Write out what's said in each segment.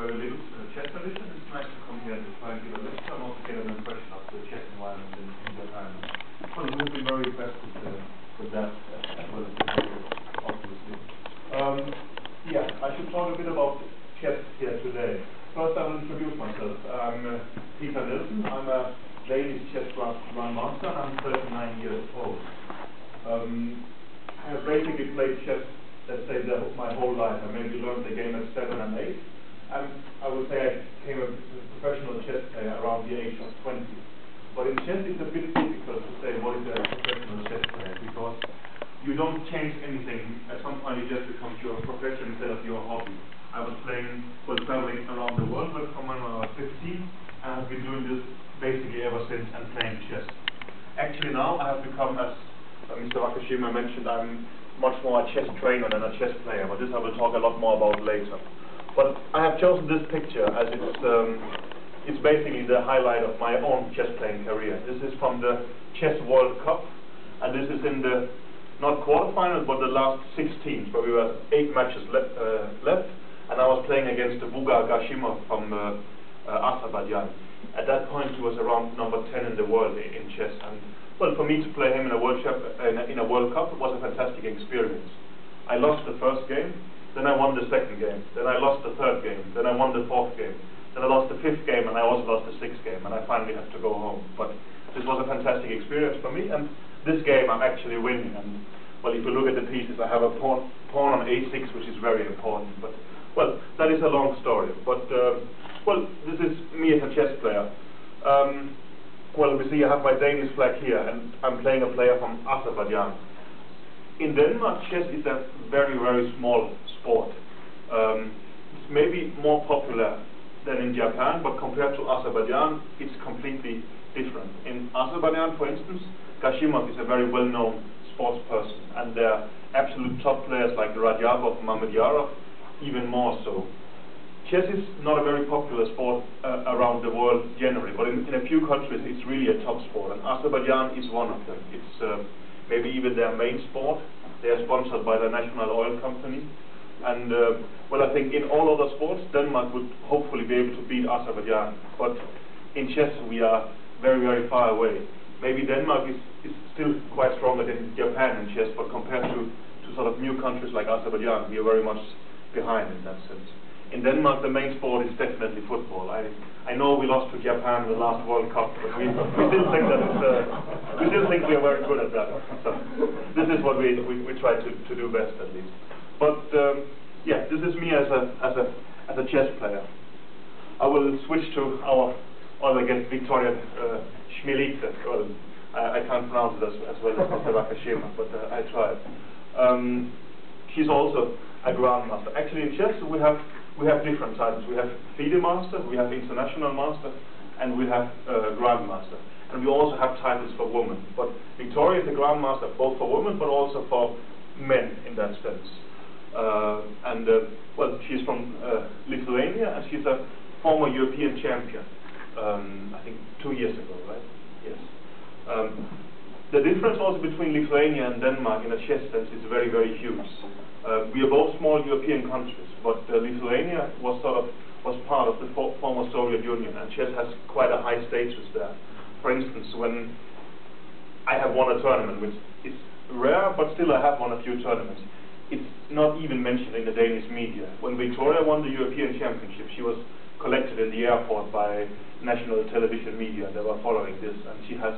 very little chess tradition. It's nice to come here to try and give a lecture and also get an impression of the chess environment in Japan. Well, we'll be very impressed with that as well as the video, obviously. Yeah, I should talk a bit about chess here today. First, I will introduce myself. I'm Peter Nielsen. I'm a Danish chess grandmaster, and I'm 39 years old. I have basically played chess, let's say, my whole life. I maybe learned the game at 7 and 8. And I would say I became a professional chess player around the age of 20. But in chess, it's a bit difficult to say what is a professional chess player, because you don't change anything. At some point, it just becomes your profession instead of your hobby. I was traveling around the world from when I was 15, and I've been doing this basically ever since and playing chess. Actually, now I have become, as Mr. Wakashima mentioned, I'm much more a chess trainer than a chess player, but this I will talk a lot more about later. But I have chosen this picture as it's basically the highlight of my own chess playing career. This is from the Chess World Cup, and this is in the, not quarterfinals, but the last 16, where we were 8 matches left, and I was playing against the Vuga Gashimov from Azerbaijan. At that point, he was around number 10 in the world in chess, and well, for me to play him in a World Cup was a fantastic experience. I lost the first game, then I won the second game, then I lost the third game, then I won the fourth game, then I lost the fifth game, and I also lost the sixth game, and I finally had to go home. But this was a fantastic experience for me, and this game I'm actually winning. And well, if you look at the pieces, I have a pawn on a6, which is very important. But well, that is a long story. But well, this is me as a chess player. Well, we see I have my Danish flag here, and I'm playing a player from Azerbaijan. In Denmark, chess is a very, very small sport. It's maybe more popular than in Japan, but compared to Azerbaijan, it's completely different. In Azerbaijan, for instance, Gashimov is a very well-known sports person, and there are absolute top players like Rajabov, Mamedyarov, even more so. Chess is not a very popular sport around the world generally, but in a few countries it's really a top sport, and Azerbaijan is one of them. It's maybe even their main sport. They are sponsored by the national oil company, and well, I think in all other sports Denmark would hopefully be able to beat Azerbaijan, but in chess we are very, very far away. Maybe Denmark is still quite stronger than Japan in chess, but compared to sort of new countries like Azerbaijan, we are very much behind in that sense. In Denmark, the main sport is definitely football. I know we lost to Japan in the last World Cup, but we still think that we still think we are very good at that. So this is what we try to do best, at least. But yeah, this is me as a chess player. I will switch to our other guest, Victoria Schmelice. Well, I can't pronounce it as well as Mr. Wakashima, but I tried. She's also a grandmaster. Actually, in chess we have different titles. We have FIDE Master, we have International Master, and we have Grandmaster. And we also have titles for women. But Victoria is a Grandmaster both for women, but also for men in that sense. Well, she's from Lithuania, and she's a former European champion. I think 2 years ago, right? Yes. The difference also between Lithuania and Denmark in a chess sense is very, very huge. We are both small European countries, but Lithuania was part of the former Soviet Union, and chess has quite a high status there. For instance, when I have won a tournament, which is rare, but still I have won a few tournaments, it's not even mentioned in the Danish media. When Victoria won the European Championship, she was collected in the airport by national television media. They were following this, and she has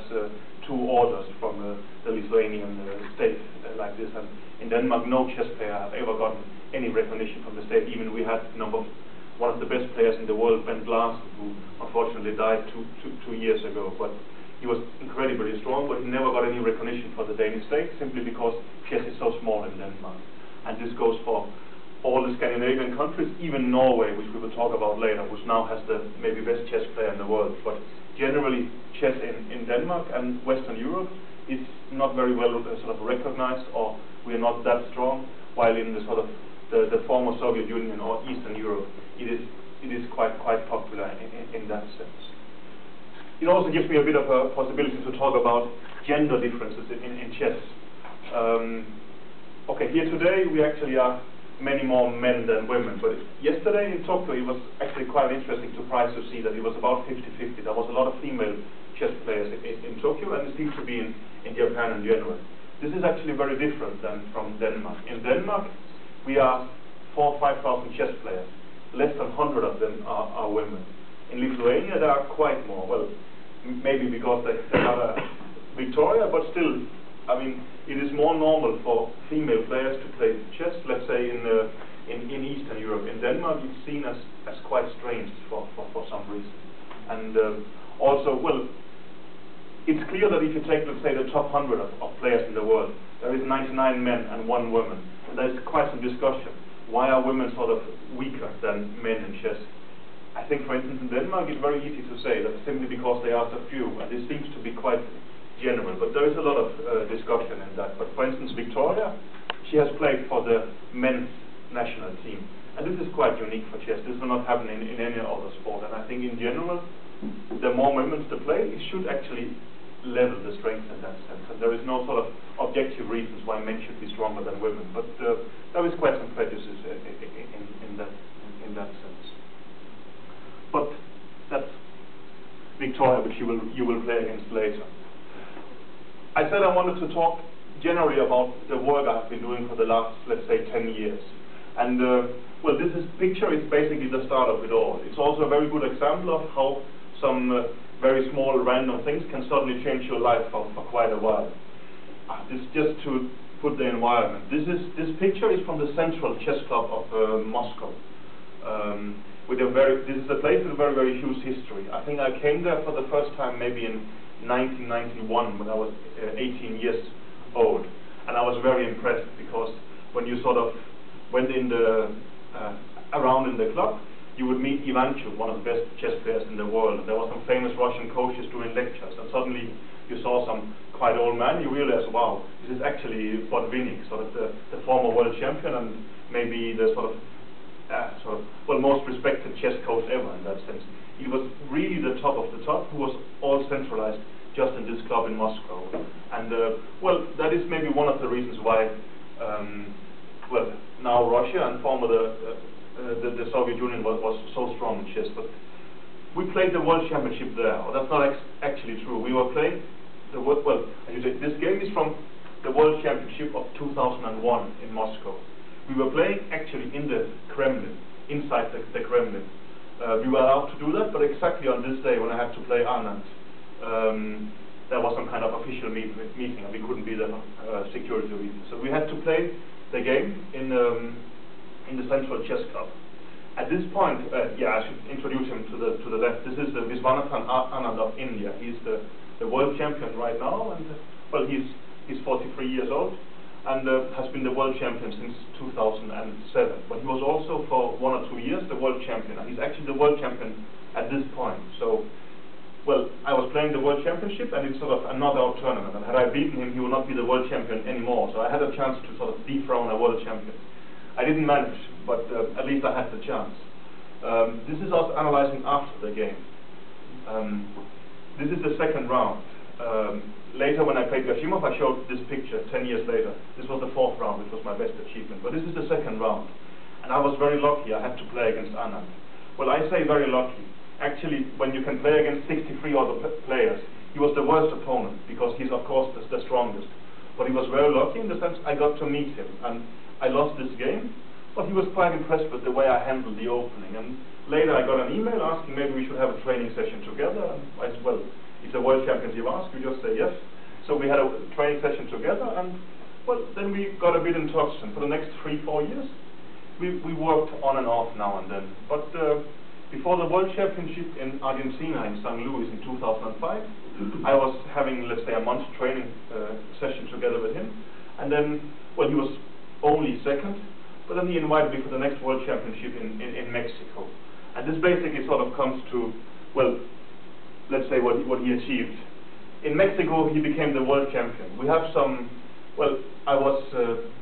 2 orders from the Lithuanian state like this. And in Denmark, no chess player have ever gotten any recognition from the state. Even we had one of the best players in the world, Ben Larsen, who unfortunately died two years ago. But he was incredibly strong, but he never got any recognition for the Danish state, simply because chess is so small in Denmark. And this goes for all the Scandinavian countries, even Norway, which we will talk about later, which now has the maybe best chess player in the world. But generally, chess in Denmark and Western Europe is not very well recognized, or we are not that strong, while in the the former Soviet Union or Eastern Europe, it is quite popular in that sense. It also gives me a bit of a possibility to talk about gender differences in chess. Okay, here today we actually are many more men than women. But yesterday in Tokyo, it was actually quite interesting surprise to see that it was about 50-50. There was a lot of female chess players in Tokyo, and it seems to be in Japan in general. This is actually very different than from Denmark. In Denmark, we are 4,000 or 5,000 chess players. Less than 100 of them are women. In Lithuania, there are quite more. Well, maybe because they have a Victoria, but still, I mean, it is more normal for female players to play chess, let's say in Eastern Europe. In Denmark, it's seen as quite strange for some reason. And also, well, it's clear that if you take, let's say, the top 100 of players in the world, there is 99 men and 1 woman. And there's quite some discussion. Why are women sort of weaker than men in chess? I think, for instance, in Denmark, it's very easy to say that simply because they are so few, and this seems to be quite general, but there is a lot of discussion in that. But for instance, Victoria, she has played for the men's national team, and this is quite unique for chess. This will not happen in any other sport, and I think in general, the more women to play, it should actually level the strength in that sense, and there is no sort of objective reasons why men should be stronger than women, but there is quite some prejudice in that sense. But that's Victoria, which you will play against later. I said I wanted to talk generally about the work I've been doing for the last, let's say, 10 years. And, well, this picture is basically the start of it all. It's also a very good example of how some very small random things can suddenly change your life for quite a while. This just to put the environment. This picture is from the Central Chess Club of Moscow. This is a place with a very, very huge history. I think I came there for the first time maybe in 1991 when I was 18 years old, and I was very impressed because when you sort of went in around in the club, you would meet Ivanchuk, one of the best chess players in the world. There were some famous Russian coaches doing lectures, and suddenly you saw some quite old man. You realized, wow, this is actually Botvinnik, sort of the former world champion, and maybe the sort of most respected chess coach ever in that sense. He was really the top of the top, who was all centralized just in this club in Moscow. And well, that is maybe one of the reasons why well, now Russia and former the Soviet Union was so strong in chess. But we played the World Championship there. Well, that's not actually true. We were playing the World, well, this game is from the World Championship of 2001 in Moscow. We were playing actually in the Kremlin, inside the Kremlin. We were allowed to do that, but exactly on this day when I had to play Anand, there was some kind of official meeting, and we couldn't be there for security reasons. So we had to play the game in the Central Chess Club. At this point, yeah, I should introduce him to the left. This is Viswanathan Anand of India. He's the world champion right now, and well, he's 43 years old, and has been the world champion since 2007. But he was also for 1 or 2 years the world champion, and he's actually the world champion at this point. So, well, I was playing the world championship, and it's sort of a knockout tournament, and had I beaten him, he would not be the world champion anymore. So I had a chance to sort of dethrone a world champion. I didn't manage, but at least I had the chance. This is us analyzing after the game. This is the second round. Later, when I played Gashimov, I showed this picture 10 years later. This was the 4th round, which was my best achievement. But this is the second round. And I was very lucky. I had to play against Anand. Well, I say very lucky. Actually, when you can play against 63 other players, he was the worst opponent, because he's, of course, the strongest. But he was very lucky in the sense I got to meet him. And I lost this game, but he was quite impressed with the way I handled the opening. And later I got an email asking maybe we should have a training session together. And I said, well, if the world champions you ask, you just say yes. So we had a training session together, and well, then we got a bit in touch. And for the next 3-4 years, we worked on and off now and then. But before the World Championship in Argentina in St. Louis in 2005, I was having, let's say, a month's training session together with him. And then, well, he was only second, but then he invited me for the next World Championship in Mexico. And this basically sort of comes to, well, let's say what he achieved. In Mexico, he became the world champion. We have some, well, I was,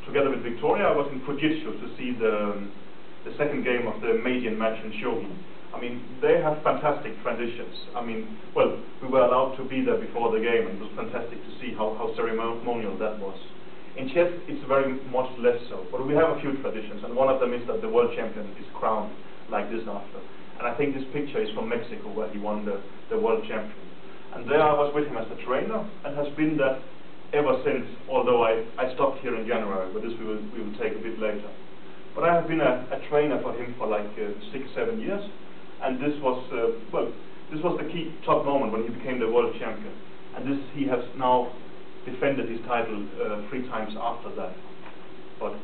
together with Victoria, I was in Fujitsu to see the second game of the Median match in Shogi. I mean, they have fantastic transitions. I mean, well, we were allowed to be there before the game, and it was fantastic to see how ceremonial that was. In chess, it's very much less so, but we have a few traditions, and one of them is that the world champion is crowned like this after. And I think this picture is from Mexico, where he won the world champion. And there I was with him as a trainer, and has been that ever since, although I stopped here in January, but this we will take a bit later. But I have been a trainer for him for like 6-7 years, and this was, this was the key top moment when he became the world champion. And this, he has now defended his title 3 times after that. But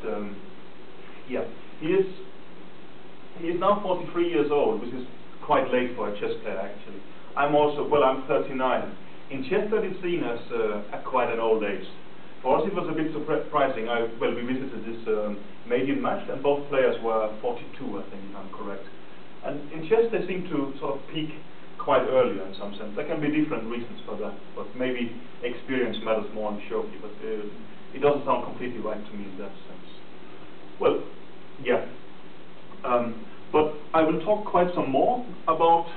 yeah, he is now 43 years old, which is quite late for a chess player actually. I'm also, well, I'm 39. In chess that is seen as quite an old age. For us it was a bit surprising. We visited this maiden match, and both players were 42, I think, if I'm correct. And in chess they seem to sort of peak quite early in some sense. There can be different reasons for that, but maybe experience matters more than shogi, but it doesn't sound completely right to me in that sense. Well, yeah. But I will talk quite some more about,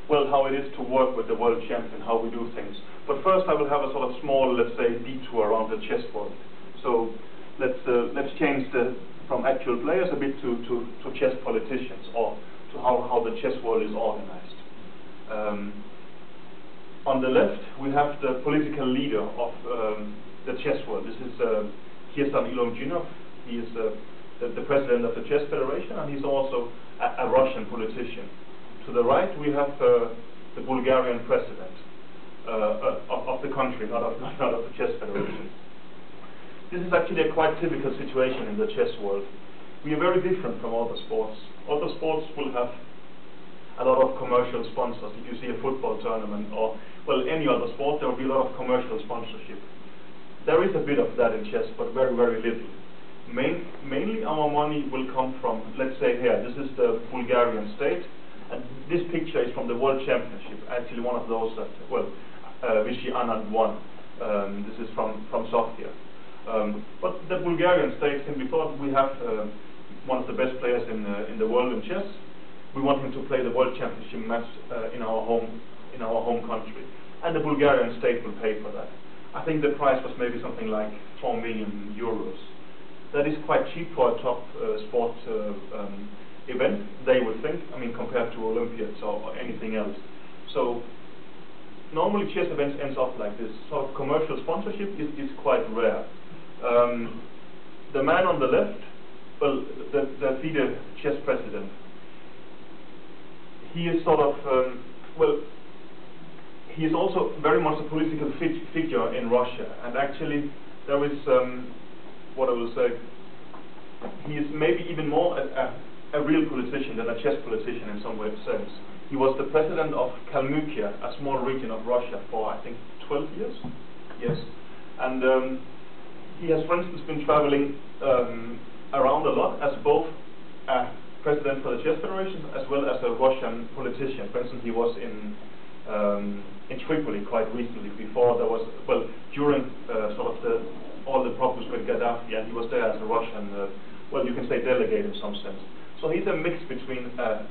well, how it is to work with the world champion, how we do things. But first I will have a sort of small, let's say, detour around the chessboard. So let's change from actual players a bit to chess politicians, or to how the chess world is organized. On the left we have the political leader of the chess world. This is Kirsan Ilomjinov. He is the president of the Chess Federation, and he's also a Russian politician. To the right we have the Bulgarian president of the country, not of the Chess Federation. This is actually a quite typical situation in the chess world. We are very different from other sports. Other sports will have a lot of commercial sponsors. If you see a football tournament or, well, any other sport, there will be a lot of commercial sponsorship. There is a bit of that in chess, but very, very little. Mainly our money will come from, let's say here, this is the Bulgarian state, and this picture is from the World Championship, actually one of those that, well, Vichy Anand won. This is from Sofia. But the Bulgarian state simply thought, we have one of the best players in the world in chess. We want him to play the World Championship match in our home country, and the Bulgarian state will pay for that. I think the price was maybe something like 4 million euros. That is quite cheap for a top sport event, they would think, I mean, compared to Olympiads or anything else. So normally chess events ends up like this. Sort of commercial sponsorship is quite rare. The man on the left, well, the FIDE chess president, he is sort of, well, he is also very much a political figure in Russia, and actually there is, what I will say, he is maybe even more a real politician than a chess politician in some way sense. He was the president of Kalmykia, a small region of Russia, for I think 12 years. Yes, and he has, for instance, been traveling around a lot as both a president for the Chess Federation as well as a Russian politician. For instance, he was in Tripoli quite recently, before there was, well, during sort of all the problems with Gaddafi, and he was there as a Russian, well, you can say delegate in some sense. So he's a mix between a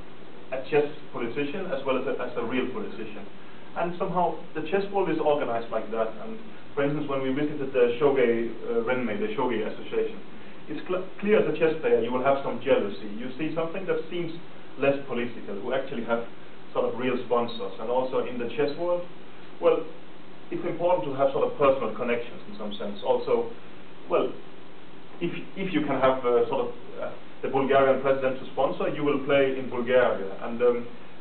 chess politician as well as a real politician. And somehow the chess world is organized like that. And for instance, when we visited the Shogi Renmei, the Shogi Association, it's clear as a chess player you will have some jealousy. You see something that seems less political, who actually have sort of real sponsors. And also in the chess world, well, it's important to have sort of personal connections in some sense. Also, well, if you can have sort of the Bulgarian president to sponsor, you will play in Bulgaria. And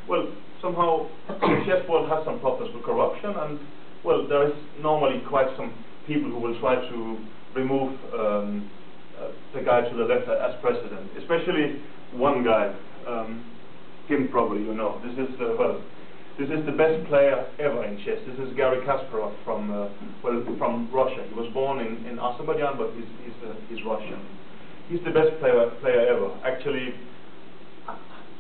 well, somehow the chess world has some problems with corruption, and well, there is normally quite some people who will try to remove the guy to the left as president, especially one guy, him probably you know. This is well, this is the best player ever in chess. This is Garry Kasparov from from Russia. He was born in Azerbaijan, but he's Russian. He's the best player ever. Actually,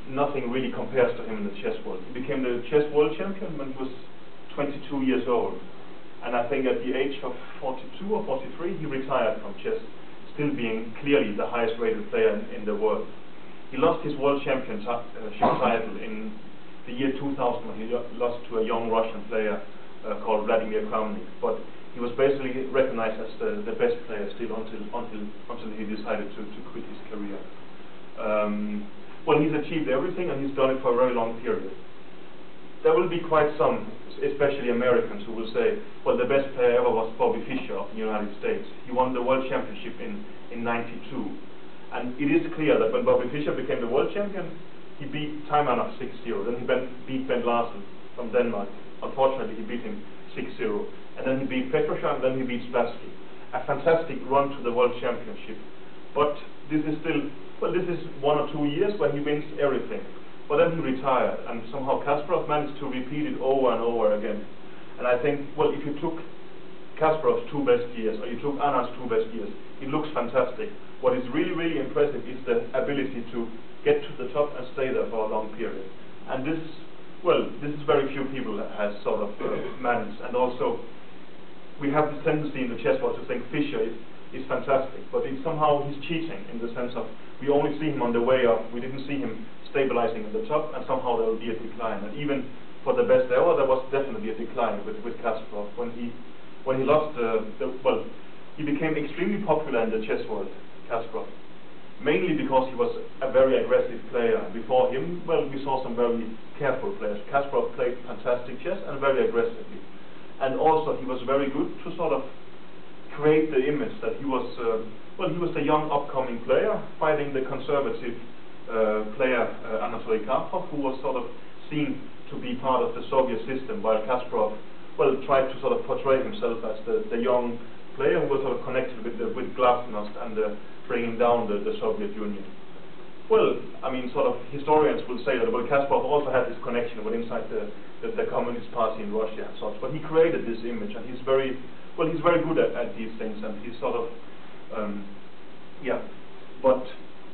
nothing really compares to him in the chess world. He became the chess world champion when he was 22 years old. And I think at the age of 42 or 43, he retired from chess, still being clearly the highest rated player in the world. He lost his world championship title in the year 2000 when he lost to a young Russian player called Vladimir Kramnik. But He was basically recognized as the best player still until he decided to quit his career. Well, he's achieved everything, and he's done it for a very long period. There will be quite some, especially Americans, who will say, well, the best player ever was Bobby Fischer of the United States. He won the World Championship in '92. And it is clear that when Bobby Fischer became the world champion, he beat Taimanov 6-0. Then he beat Ben Larsen from Denmark. Unfortunately, he beat him 6-0. And then he beat Petrosyan, and then he beat Spassky. A fantastic run to the World Championship. But this is still, well, this is 1 or 2 years where he wins everything. But then he retired, and somehow Kasparov managed to repeat it over and over again. And I think, well, if you took Kasparov's 2 best years, or you took Anand's 2 best years, it looks fantastic. What is really, really impressive is the ability to get to the top and stay there for a long period. And this, well, this is very few people that has sort of managed. And also, we have this tendency in the chess world to think Fischer is fantastic, but it's somehow he's cheating in the sense of we only see him on the way up. We didn't see him stabilizing at the top, and somehow there will be a decline. And even for the best ever, there was definitely a decline with Kasparov. When he lost well, he became extremely popular in the chess world, Kasparov, mainly because he was a very aggressive player. Before him, well, we saw some very careful players. Kasparov played fantastic chess and very aggressively. And also, he was very good to sort of create the image that he was, well, he was the young upcoming player fighting the conservative player Anatoly Karpov, who was sort of seen to be part of the Soviet system, while Kasparov, well, tried to sort of portray himself as the young player who was sort of connected with Glasnost and bringing down the Soviet Union. Well, I mean, sort of historians will say that, well, Kasparov also had this connection with inside the Communist Party in Russia and such, but he created this image, and he's very, well, he's very good at these things, and he's sort of, yeah, but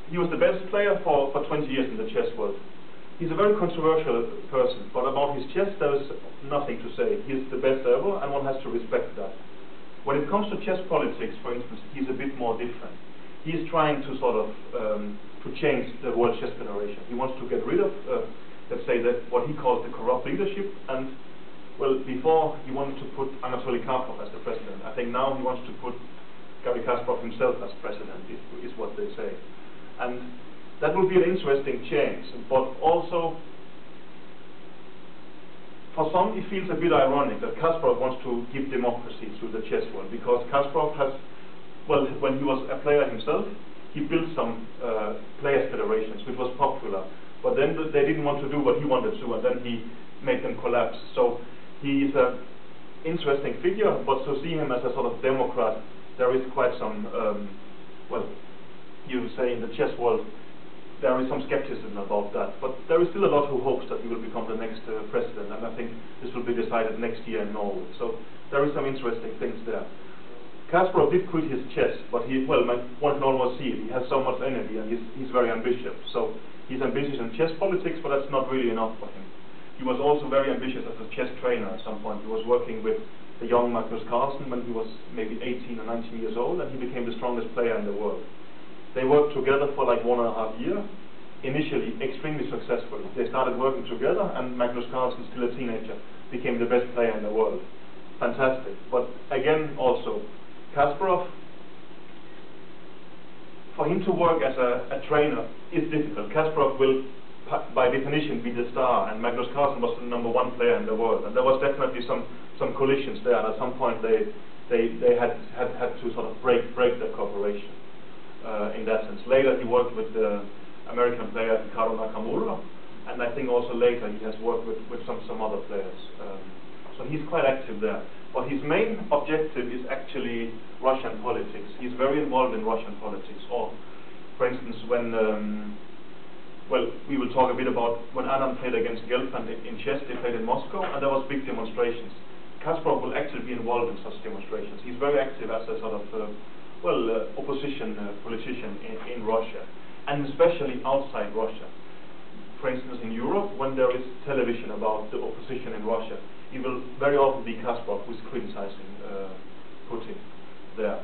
he was the best player for 20 years in the chess world. He's a very controversial person, but about his chess there is nothing to say. He's the best ever, and one has to respect that. When it comes to chess politics, for instance, he's a bit more different. He's trying to sort of to change the World Chess Federation. He wants to get rid of, let's say, that what he calls the corrupt leadership. And well, before he wanted to put Anatoly Karpov as the president. I think now he wants to put Garry Kasparov himself as president. Is what they say, and that will be an interesting change. But also, for some, it feels a bit ironic that Kasparov wants to give democracy to the chess world, because Kasparov has, well, when he was a player himself, he built some players' federations, which was popular. But then they didn't want to do what he wanted to, and then he made them collapse. So he is an interesting figure, but to see him as a sort of democrat, there is quite some, well, you say in the chess world, there is some skepticism about that. But there is still a lot who hopes that he will become the next president, and I think this will be decided next year in Norway. So there is some interesting things there. Kasparov did quit his chess, but he, well, one can almost see it. He has so much energy, and he's very ambitious. So he's ambitious in chess politics, but that's not really enough for him. He was also very ambitious as a chess trainer at some point. He was working with the young Magnus Carlsen when he was maybe 18 or 19 years old, and he became the strongest player in the world. They worked together for like 1.5 years, initially extremely successfully. They started working together, and Magnus Carlsen, still a teenager, became the best player in the world. Fantastic. But again, also, Kasparov, for him to work as a trainer is difficult. Kasparov will, by definition, be the star, and Magnus Carlsen was the #1 player in the world. And there was definitely some collisions there, and at some point they had to sort of break their cooperation in that sense. Later he worked with the American player Ricardo Nakamura, and I think also later he has worked with some other players. So he's quite active there. But his main objective is actually Russian politics. He's very involved in Russian politics. Or, for instance, when, well, we will talk a bit about when Anand played against Gelfand in chess. They played in Moscow, and there was big demonstrations. Kasparov will actually be involved in such demonstrations. He's very active as a sort of, well, opposition politician in Russia, and especially outside Russia. For instance, in Europe, when there is television about the opposition in Russia, it will very often be Kasparov who is criticizing Putin there.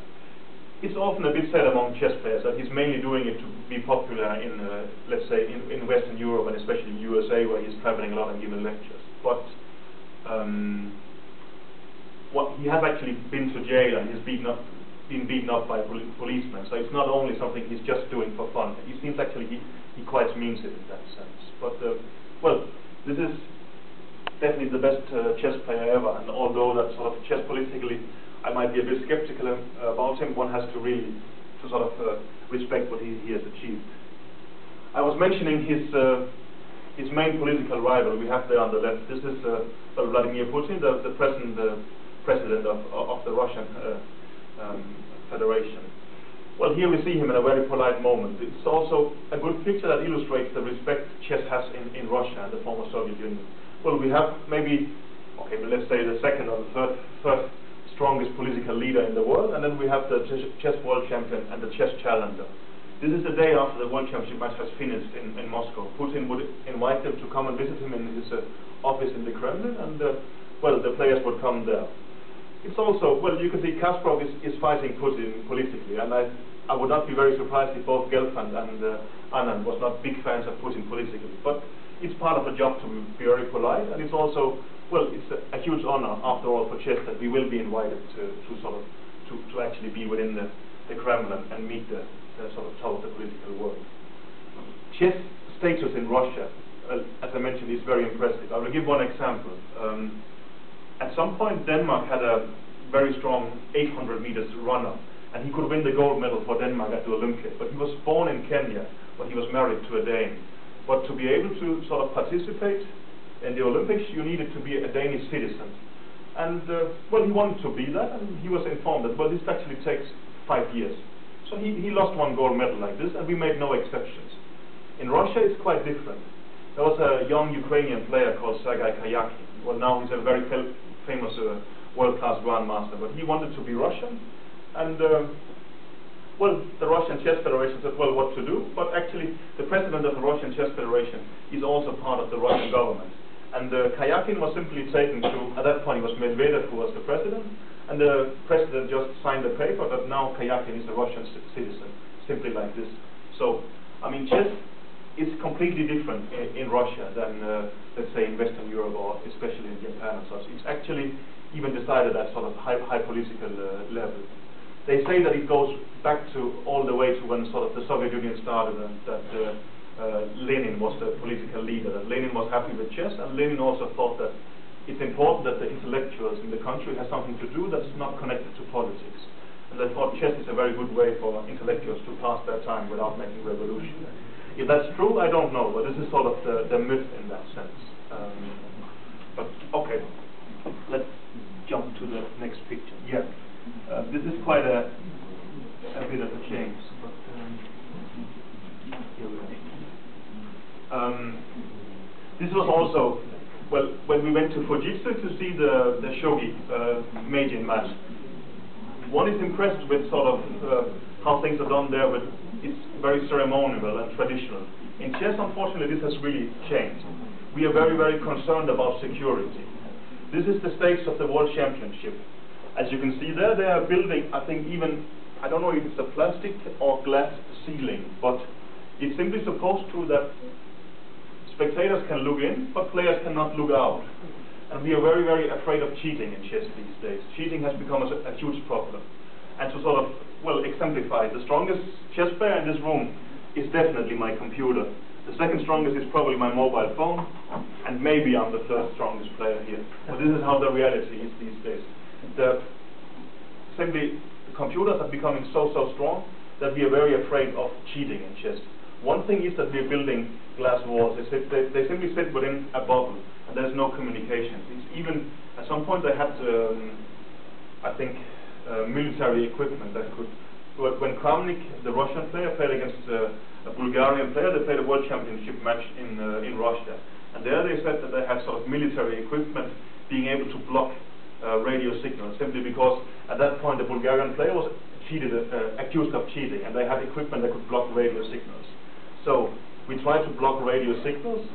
It's often a bit said among chess players that he's mainly doing it to be popular in, let's say, in Western Europe, and especially in USA, where he's traveling a lot and giving lectures. But he has actually been to jail and he's been beaten up by policemen. So it's not only something he's just doing for fun. He seems actually he quite means it in that sense. But well, this is definitely the best chess player ever. And although that sort of chess politically, I might be a bit skeptical about him, one has to really sort of respect what he has achieved. I was mentioning his main political rival. We have there on the left. This is Vladimir Putin, the present president of the Russian Federation. Well, here we see him in a very polite moment. It's also a good picture that illustrates the respect chess has in Russia and the former Soviet Union. Well, we have maybe, okay, let's say the second or the third strongest political leader in the world, and then we have the chess world champion and the chess challenger. This is the day after the World Championship match has finished in Moscow. Putin would invite them to come and visit him in his office in the Kremlin, and well, the players would come there. It's also, well, you can see Kasparov is fighting Putin politically, and I would not be very surprised if both Gelfand and Anand was not big fans of Putin politically. But it's part of the job to be very polite, and it's also, well, it's a huge honor after all for chess that we will be invited to actually be within the Kremlin and meet the sort of top of the political world. Chess status in Russia, as I mentioned, is very impressive. I will give one example. At some point, Denmark had a very strong 800 meters runner, and he could win the gold medal for Denmark at the Olympics. But he was born in Kenya, but he was married to a Dane. But to be able to sort of participate in the Olympics, you needed to be a Danish citizen. And, well, he wanted to be that, and he was informed that, well, this actually takes 5 years. So he lost one gold medal like this, and we made no exceptions. In Russia, it's quite different. There was a young Ukrainian player called Sergei Kayakin. Well, now he's a very famous world-class grandmaster, but he wanted to be Russian, and well, the Russian Chess Federation said, well, what to do? But actually, the president of the Russian Chess Federation is also part of the Russian government. And Kayakin was simply taken to, at that point it was Medvedev who was the president, and the president just signed a paper that now Kayakin is a Russian citizen, simply like this. So, I mean, chess is completely different in Russia than, let's say, in Western Europe or especially in Japan and such. It's actually even decided at sort of high political level. They say that it goes back to all the way to when sort of the Soviet Union started, and that Lenin was the political leader, that Lenin was happy with chess, and Lenin also thought that it's important that the intellectuals in the country have something to do that's not connected to politics. And they thought chess is a very good way for intellectuals to pass their time without making revolution. If that's true, I don't know, but this is sort of the myth in that sense. But okay, let's jump to the next picture. Yeah, this is quite a bit of a change. But here we are. This was also, well, when we went to Fujitsu to see the shogi Meijin match, one is impressed with sort of how things are done there, but it's very ceremonial and traditional. In chess, unfortunately, this has really changed. We are very, very concerned about security. This is the stage of the World Championship. As you can see there, they are building, I think even, I don't know if it's a plastic or glass ceiling, but it's simply supposed to that spectators can look in, but players cannot look out. And we are very, very afraid of cheating in chess these days. Cheating has become a huge problem. And to sort of, well, exemplify, the strongest chess player in this room is definitely my computer. The second strongest is probably my mobile phone, and maybe I'm the third strongest player here. But this is how the reality is these days. Simply, the computers are becoming so strong that we are very afraid of cheating in chess. One thing is that we're building glass walls. They simply sit within a bubble, and there's no communication. It's even, at some point they had, I think, military equipment that could, when Kramnik, the Russian player, played against a Bulgarian player, they played a World Championship match in Russia. And there they said that they had sort of military equipment being able to block radio signals, simply because at that point the Bulgarian player was accused of cheating, and they had equipment that could block radio signals. So we try to block radio signals.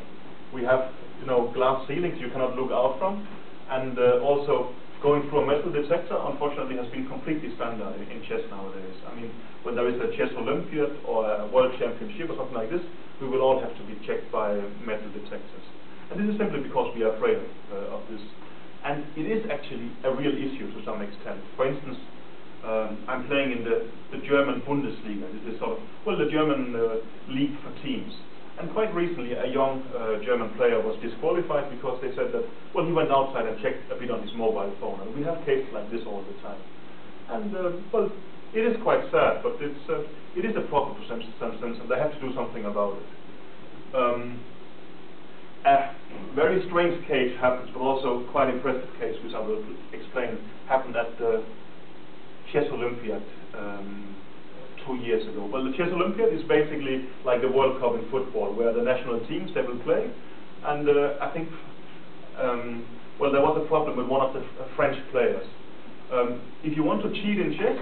We have, you know, glass ceilings you cannot look out from, and also going through a metal detector, unfortunately, has been completely standard in chess nowadays. I mean, when there is a chess Olympiad or a World Championship or something like this, we will all have to be checked by metal detectors. And this is simply because we are afraid of this. And it is actually a real issue to some extent. For instance, I'm playing in the German Bundesliga. This is sort of, well, the German league for teams. And quite recently, a young German player was disqualified because they said that, well, he went outside and checked a bit on his mobile phone. And we have cases like this all the time. And, well, it is quite sad, but it is a problem to some sense, and they have to do something about it. A very strange case happened, but also quite impressive case, which I will explain, happened at the Chess Olympiad 2 years ago. Well, the Chess Olympiad is basically like the World Cup in football, where the national teams, they will play. And I think, well, there was a problem with one of the French players. If you want to cheat in chess,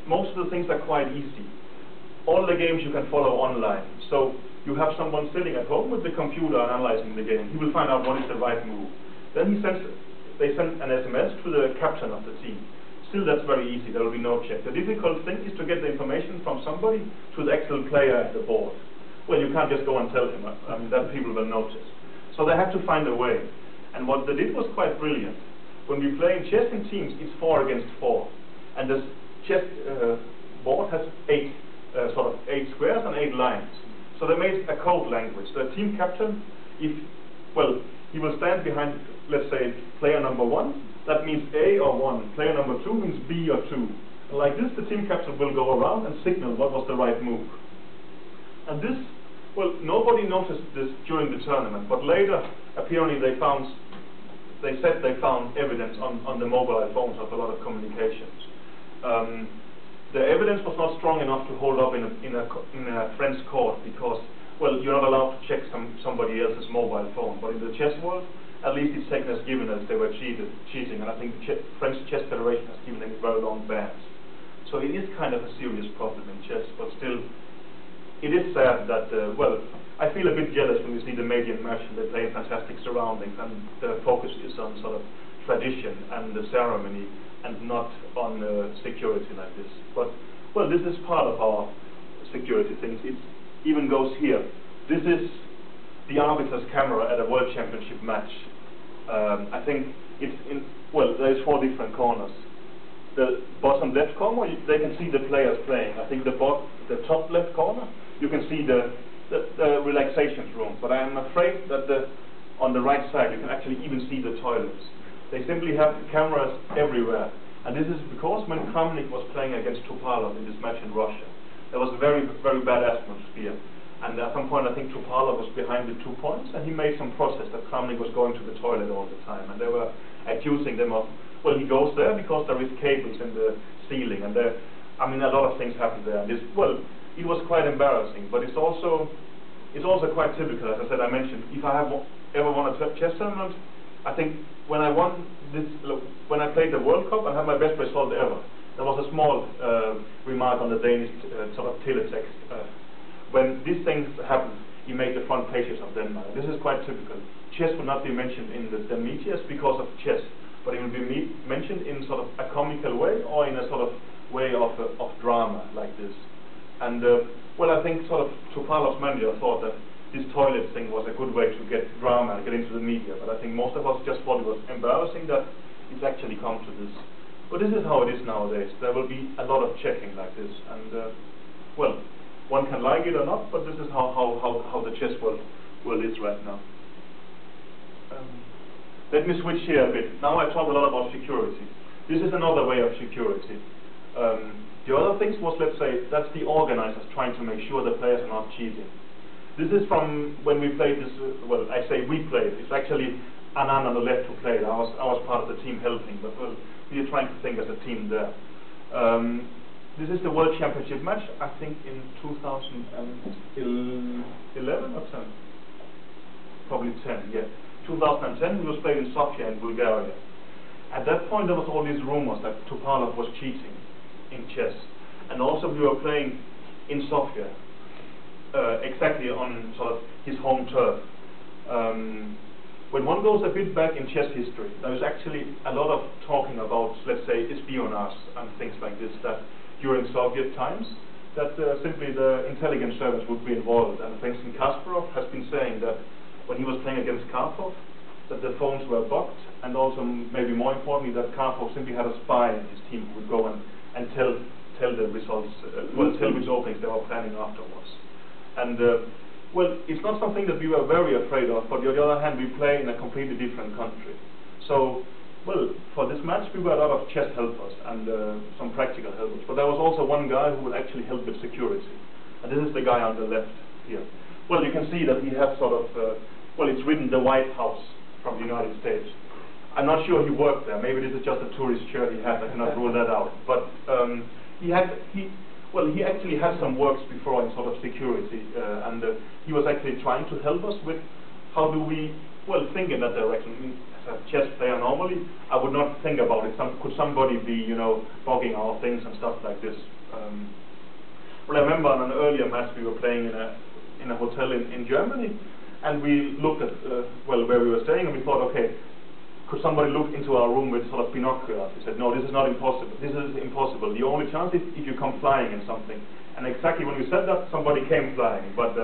most of the things are quite easy. All the games you can follow online. So you have someone sitting at home with the computer analyzing the game. He will find out what is the right move. Then they send an SMS to the captain of the team. Still, that's very easy. There will be no check. The difficult thing is to get the information from somebody to the actual player at the board. Well, you can't just go and tell him. I mean, that people will notice. So they have to find a way. And what they did was quite brilliant. When we play in chess in teams, it's 4 against 4. And this chess board has 8 squares and 8 lines. So they made a code language. The team captain, he will stand behind, let's say, player number 1. That means A or 1. Player number 2 means B or 2. And like this, the team captain will go around and signal what was the right move. And this, well, nobody noticed this during the tournament, but later, apparently they said they found evidence on the mobile phones of a lot of communications. The evidence was not strong enough to hold up in a French court because, well, you're not allowed to check somebody else's mobile phone. But in the chess world, at least it's taken as given as they were cheating, and I think the French Chess Federation has given them very long bans. So it is kind of a serious problem in chess, but still, it is sad that, well, I feel a bit jealous when we see the Median match and they play in fantastic surroundings, and the focus is on sort of tradition and the ceremony, and not on security like this. But, well, this is part of our security things. It even goes here. This is the arbiter's camera at a World Championship match. I think it's in, well, there's 4 different corners. The bottom left corner, they can see the players playing. I think the top left corner, you can see the relaxation room. But I am afraid that on the right side, you can actually even see the toilets. They simply have cameras everywhere. And this is because when Kramnik was playing against Topalov in this match in Russia, there was a very, very bad atmosphere. And at some point, I think Topalov was behind the 2 points, and he made some protest that Kramnik was going to the toilet all the time. And they were accusing them of, well, he goes there because there is cables in the ceiling. And there, I mean, a lot of things happen there. And this, well, it was quite embarrassing, but it's also quite typical. As I said, I mentioned, if I have ever won a chess tournament, I think when I won this, when I played the World Cup, I had my best result ever. There was a small remark on the Danish sort of teletext. When these things happen, he made the front pages of Denmark. This is quite typical. Chess would not be mentioned in the media because of chess, but it will be mentioned in sort of a comical way or in a sort of way of drama like this. And well, I think sort of Topalov's manager thought that this toilet thing was a good way to get drama and get into the media, but I think most of us just thought it was embarrassing that it's actually come to this. But this is how it is nowadays. There will be a lot of checking like this, and well, one can like it or not, but this is how the chess world is right now. Let me switch here a bit. Now I talk a lot about security. This is another way of security. The other things was, let's say, that's the organizers trying to make sure the players are not cheating. This is from when we played this, well, I say we played. It's actually Anand on the left who played. I was part of the team helping, but well, we are trying to think as a team there. This is the World Championship match, I think in 2011 or 10? Probably 10, yeah. 2010, we was played in Sofia in Bulgaria. At that point, there was all these rumors that Topalov was cheating in chess. And also we were playing in Sofia, exactly on sort of his home turf. When one goes a bit back in chess history, there is actually a lot of talking about, let's say, espionage and things like this, that during Soviet times, that simply the intelligence service would be involved. And for instance, Kasparov has been saying that when he was playing against Karpov, that the phones were bugged, and also maybe more importantly that Karpov simply had a spy in his team who would go and tell the results, tell which openings they were planning afterwards. And well, it's not something that we were very afraid of, but on the other hand we play in a completely different country. So, well, for this match we were a lot of chess helpers and some practical helpers, but there was also one guy who would actually help with security, and this is the guy on the left here. Well, you can see that he has sort of, well, it's written the White House from the United States. I'm not sure he worked there. Maybe this is just a tourist shirt he has. I cannot rule that out. But he actually had some works before in sort of security, and he was actually trying to help us with how do we, well, think in that direction. I mean, as a chess player normally, I would not think about it. Could somebody be, you know, bogging our things and stuff like this? Well, I remember on an earlier match we were playing in a hotel in Germany, and we looked at well, where we were staying, and we thought, okay, could somebody look into our room with sort of binoculars? He said, no, this is not impossible. This is impossible. The only chance is if you come flying in something. And exactly when we said that, somebody came flying. But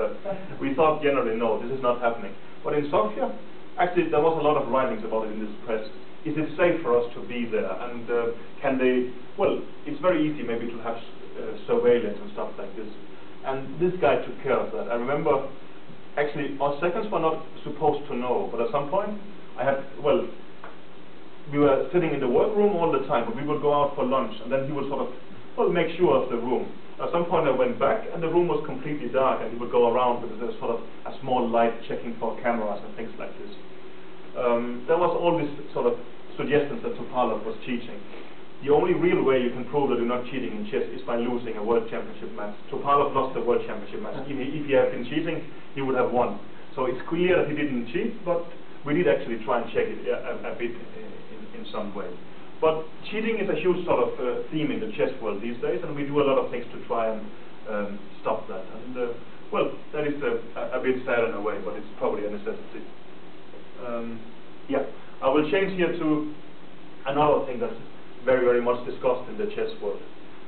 we thought generally, no, this is not happening. But in Sofia, actually, there was a lot of writings about it in this press. Is it safe for us to be there? And can they, well, it's very easy maybe to have surveillance and stuff like this. And this guy took care of that. I remember, actually, our seconds were not supposed to know, but at some point, we were sitting in the workroom all the time, but we would go out for lunch, and then he would sort of, well, make sure of the room. At some point I went back, and the room was completely dark, and he would go around with a sort of a small light checking for cameras and things like this. There was all this sort of suggestions that Topalov was cheating. The only real way you can prove that you're not cheating in chess is by losing a World Championship match. Topalov lost the World Championship match. If he had been cheating, he would have won. So it's clear that he didn't cheat, but we did actually try and check it a bit in some way. But cheating is a huge sort of theme in the chess world these days, and we do a lot of things to try and stop that. And well, that is a bit sad in a way, but it's probably a necessity. Yeah, I will change here to another thing that's very, very much discussed in the chess world.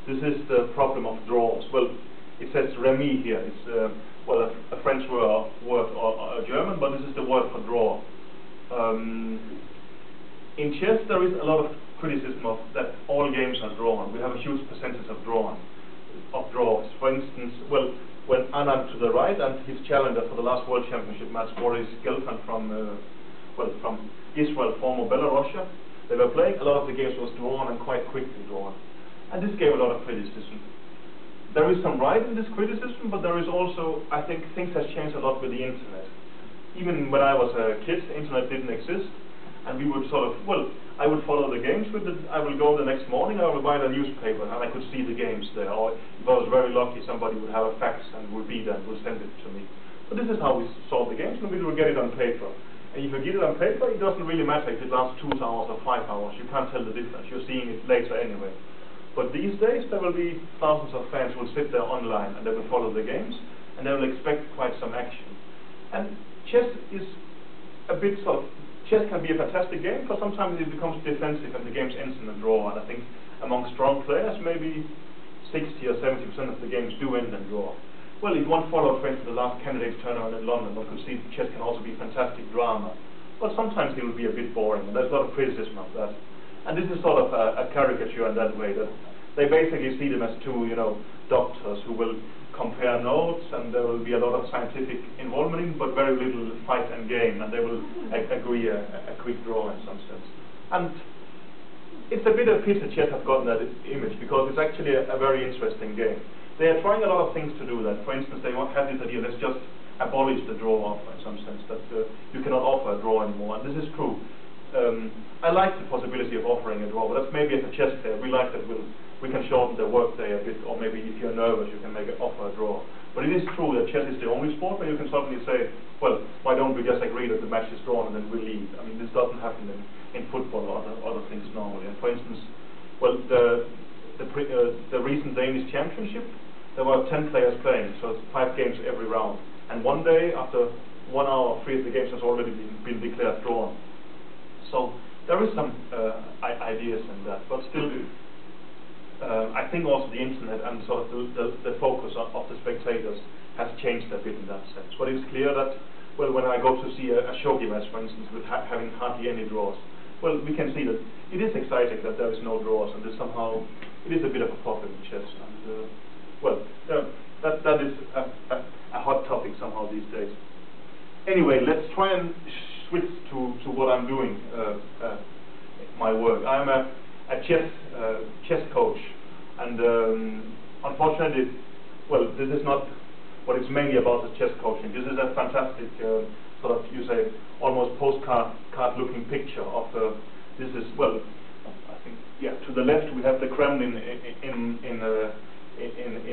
This is the problem of draws. Well, it says remis here. It's well, a French word or a German, but this is the word for draw. In chess, there is a lot of criticism of that all games are drawn. We have a huge percentage of draws. For instance, well, when Anand to the right and his challenger for the last World Championship match, Boris Gelfand from Israel, former Belarusia, they were playing. A lot of the games was drawn and quite quickly drawn, and this gave a lot of criticism. There is some right in this criticism, but there is also, I think, things have changed a lot with the internet. Even when I was a kid, the internet didn't exist, and we would sort of, well, I would follow the games with it. I will go the next morning, I will buy the newspaper, and I could see the games there. Or if I was very lucky, somebody would have a fax and would be there and would send it to me. But this is how we saw the games, and we would get it on paper. And if you get it on paper, it doesn't really matter if it lasts 2 hours or 5 hours. You can't tell the difference. You're seeing it later anyway. But these days, there will be thousands of fans who will sit there online, and they will follow the games, and they will expect quite some action. And chess is a bit sort of, chess can be a fantastic game, but sometimes it becomes defensive and the games ends in a draw. And I think among strong players, maybe 60 or 70% of the games do end in draw. Well, if one followed, for instance, the last candidates tournament in London, one could see chess can also be fantastic drama. But sometimes it will be a bit boring, and there's a lot of criticism of that. And this is sort of a caricature in that way, that they basically see them as two, you know, doctors who will compare notes, and there will be a lot of scientific involvement in, but very little fight and game, and they will agree a quick draw in some sense. And it's a bit of pity chess have gotten that image, because it's actually a very interesting game. They are trying a lot of things to do that. For instance, they want to have this idea, let's just abolish the draw offer in some sense, that you cannot offer a draw anymore, and this is true. I like the possibility of offering a draw, but that's maybe as a chess player, we like that we can shorten the workday a bit, or maybe if you're nervous, you can offer a draw. But it is true that chess is the only sport where you can suddenly say, well, why don't we just agree that the match is drawn and then we leave? I mean, this doesn't happen in football or other things normally. And for instance, well, the recent Danish championship, there were 10 players playing, so it's 5 games every round. And one day, after 1 hour, 3 of the games has already been declared drawn. So there is some ideas in that, but still, I think also the internet and sort of the focus of the spectators has changed a bit in that sense. But it's clear that well, when I go to see a shogi match, for instance, with having hardly any draws, well, we can see that it is exciting that there is no draws, and somehow it is a bit of a problem in chess. And well, that is a hot topic somehow these days. Anyway, let's try and switch to what I'm doing, my work. I'm a chess coach, and unfortunately, well, this is not what it's mainly about, the chess coaching. This is a fantastic sort of, you say, almost postcard-looking picture of this is, well, I think, yeah, to the left we have the Kremlin in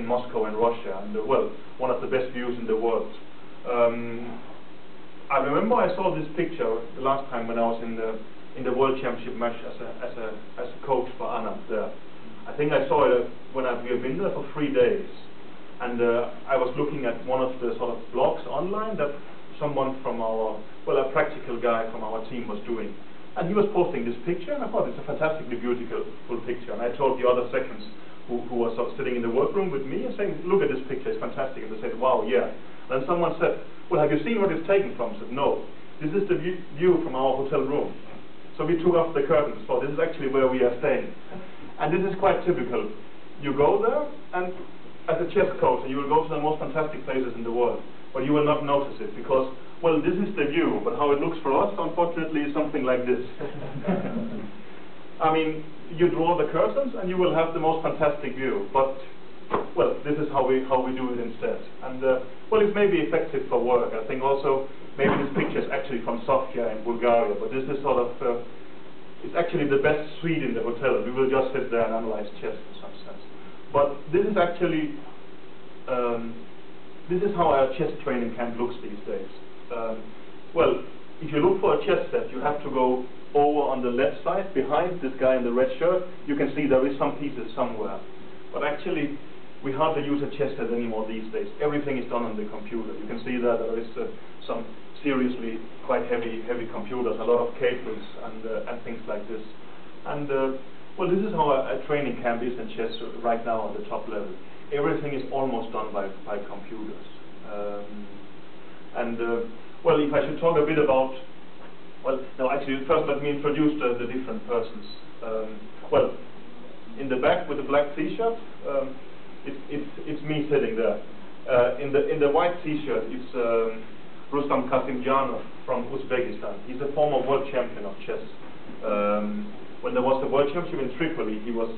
Moscow and Russia, and well, one of the best views in the world. I remember I saw this picture the last time when I was in the World Championship match as a coach for Anand there. I think I saw it when we have been there for 3 days, and I was looking at one of the sort of blogs online that someone from our, well, a practical guy from our team was doing, and he was posting this picture, and I thought it's a fantastically beautiful picture, and I told the other seconds who were sort of sitting in the workroom with me and saying, look at this picture, it's fantastic, and they said, wow, yeah. And then someone said, well, have you seen what it's taken from? I said, no, this is the view from our hotel room. So we took off the curtains, so this is actually where we are staying. And this is quite typical. You go there, and as a chess coach, you will go to the most fantastic places in the world, but you will not notice it, because, well, this is the view, but how it looks for us, unfortunately, is something like this. I mean, you draw the curtains, and you will have the most fantastic view, but, well, this is how we do it instead. And, well, it may be effective for work. I think also, maybe this picture is actually from Sofia in Bulgaria, but this is sort of, it's actually the best suite in the hotel. We will just sit there and analyze chess in some sense. But this is actually, this is how our chess training camp looks these days. Well, if you look for a chess set, you have to go over on the left side, behind this guy in the red shirt. You can see there is some pieces somewhere. But actually, we hardly use a chess set anymore these days. Everything is done on the computer. You can see that there is some seriously quite heavy computers, a lot of cables and things like this. And well, this is how a training camp is in chess right now on the top level. Everything is almost done by computers. Well, if I should talk a bit about, well, no, actually, first let me introduce the different persons. Well, in the back with the black T-shirt, it's me sitting there. In the white T-shirt, it's Rustam Kasimjanov from Uzbekistan. He's a former world champion of chess. When there was the world championship in Tripoli, he was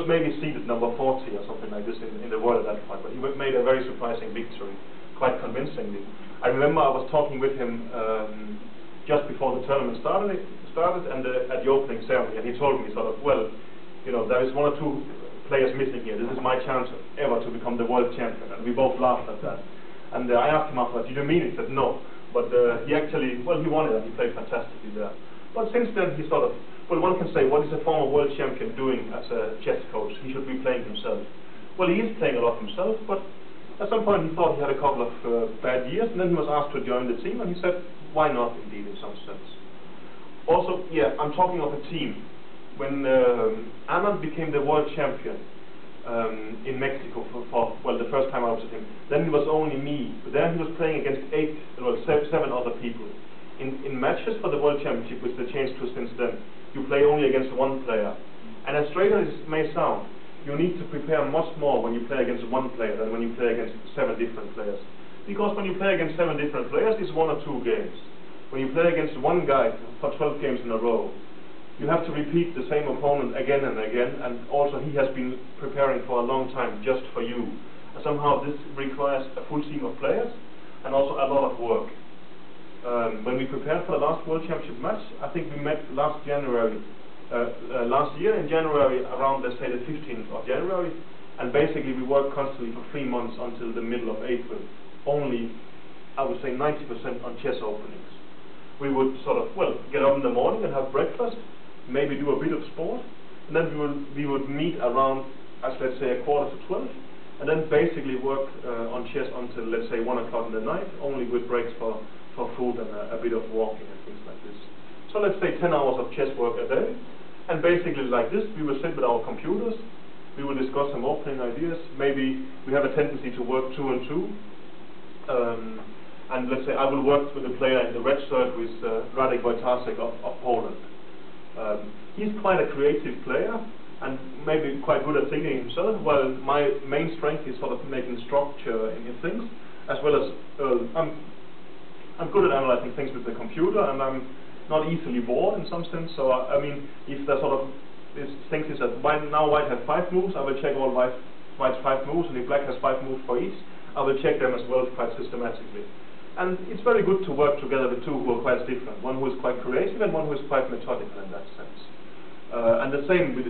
maybe seeded number 40 or something like this in the world at that point, but he made a very surprising victory, quite convincingly. I remember I was talking with him just before the tournament started and at the opening ceremony, and he told me sort of, well, you know, there is 1 or 2 players missing here. This is my chance ever to become the world champion, and we both laughed at that. And I asked him afterwards, did you mean it? He said no, but he actually, well, he won it and he played fantastically there. But since then he sort of, well, one can say, what is a former world champion doing as a chess coach? He should be playing himself. Well, he is playing a lot himself, but at some point he thought he had a couple of bad years, and then he was asked to join the team, and he said, why not, indeed, in some sense. Also, yeah, I'm talking of a team. When Anand became the world champion in Mexico for, well, the first time I was with him, then it was only me. But then he was playing against 7 other people. In matches for the world championship, which they changed to since then, you play only against 1 player. And as straight as it may sound, you need to prepare much more when you play against 1 player than when you play against 7 different players. Because when you play against 7 different players, it's 1 or 2 games. When you play against 1 guy for 12 games in a row, you have to repeat the same opponent again and again, and also he has been preparing for a long time just for you. And somehow this requires a full team of players and also a lot of work. When we prepared for the last World Championship match, I think we met last year in January, around, let's say, the 15th of January, and basically we worked constantly for 3 months until the middle of April, only, I would say, 90% on chess openings. We would sort of, well, get up in the morning and have breakfast, maybe do a bit of sport, and then we would meet around, as let's say, 11:45, and then basically work on chess until, let's say, 1 o'clock in the night, only with breaks for food and a bit of walking and things like this. So let's say 10 hours of chess work a day, and basically like this, we will sit with our computers, we will discuss some opening ideas, maybe we have a tendency to work 2 and 2, And let's say I will work with a player in the red shirt who is Radek Wojtaszek of Poland. He's quite a creative player and maybe quite good at thinking himself, while my main strength is sort of making structure in things, as well as I'm good at analyzing things with the computer, and I'm not easily bored in some sense. So I mean, if the sort of this thing is that now white has 5 moves, I will check all white's 5 moves, and if black has 5 moves for each, I will check them as well quite systematically. And it's very good to work together with two who are quite different, one who is quite creative and one who is quite methodical in that sense. And the same with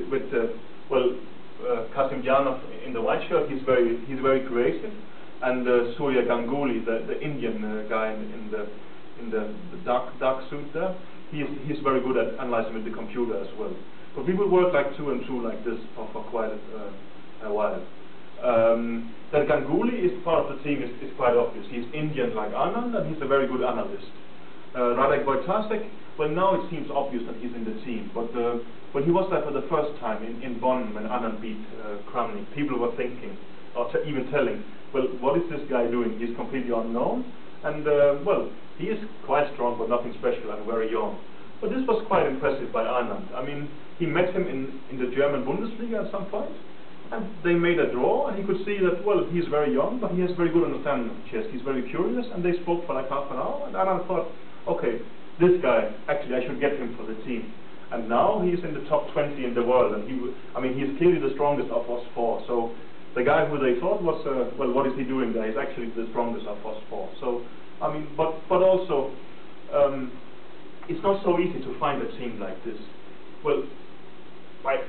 Kasim Janov in the white shirt. He's very creative, and Surya Ganguly, the Indian guy in the dark suit there, he's very good at analyzing with the computer as well. But we will work like 2 and 2 like this for quite a while. That Ganguly is part of the team is quite obvious. He's Indian like Anand, and he's a very good analyst. Radek Wojtaszek, well, now it seems obvious that he's in the team, but when he was there for the first time in Bonn when Anand beat Kramnik, people were thinking, or even telling, well, what is this guy doing? He's completely unknown, and well, he is quite strong, but nothing special, and very young. But this was quite impressive by Anand. I mean, he met him in the German Bundesliga at some point, and they made a draw, and he could see that, well, he's very young, but he has very good understanding of chess. He's very curious, and they spoke for like half an hour, and Anand thought, okay, this guy, actually I should get him for the team. And now he's in the top 20 in the world, and he's clearly the strongest of us 4. So the guy who they thought was, well, what is he doing there? He's actually the strongest of us 4. So, I mean, but also, it's not so easy to find a team like this. Well,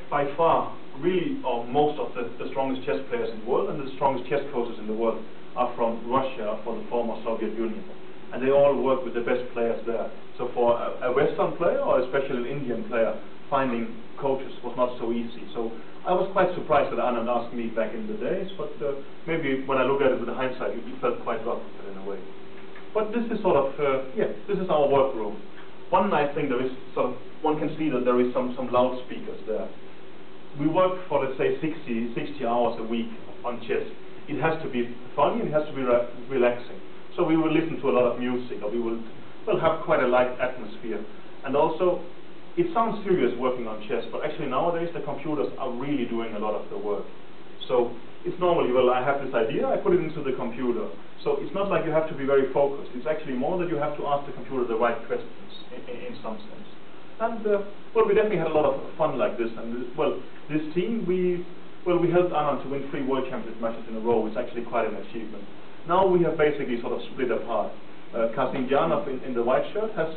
by far, really, most of the strongest chess players in the world and the strongest chess coaches in the world are from Russia, or from the former Soviet Union. And they all work with the best players there. So for a Western player, or especially an Indian player, finding coaches was not so easy. So I was quite surprised that Anand asked me back in the days, but maybe when I look at it with hindsight, it felt quite logical in a way. But this is sort of, this is our workroom. One nice thing, there is sort of, one can see that there is some loudspeakers there. We work for, let's say, 60 hours a week on chess. It has to be funny, and it has to be relaxing. So we will listen to a lot of music, or we will have quite a light atmosphere. And also, it sounds serious working on chess, but actually nowadays the computers are really doing a lot of the work. So it's normally, well, I have this idea, I put it into the computer. So it's not like you have to be very focused. It's actually more that you have to ask the computer the right questions in some sense. And well, we definitely had a lot of fun like this. And well, this team, we helped Anand to win 3 World Championship matches in a row. It's actually quite an achievement. Now we have basically sort of split apart. Kasim Janov in the white shirt has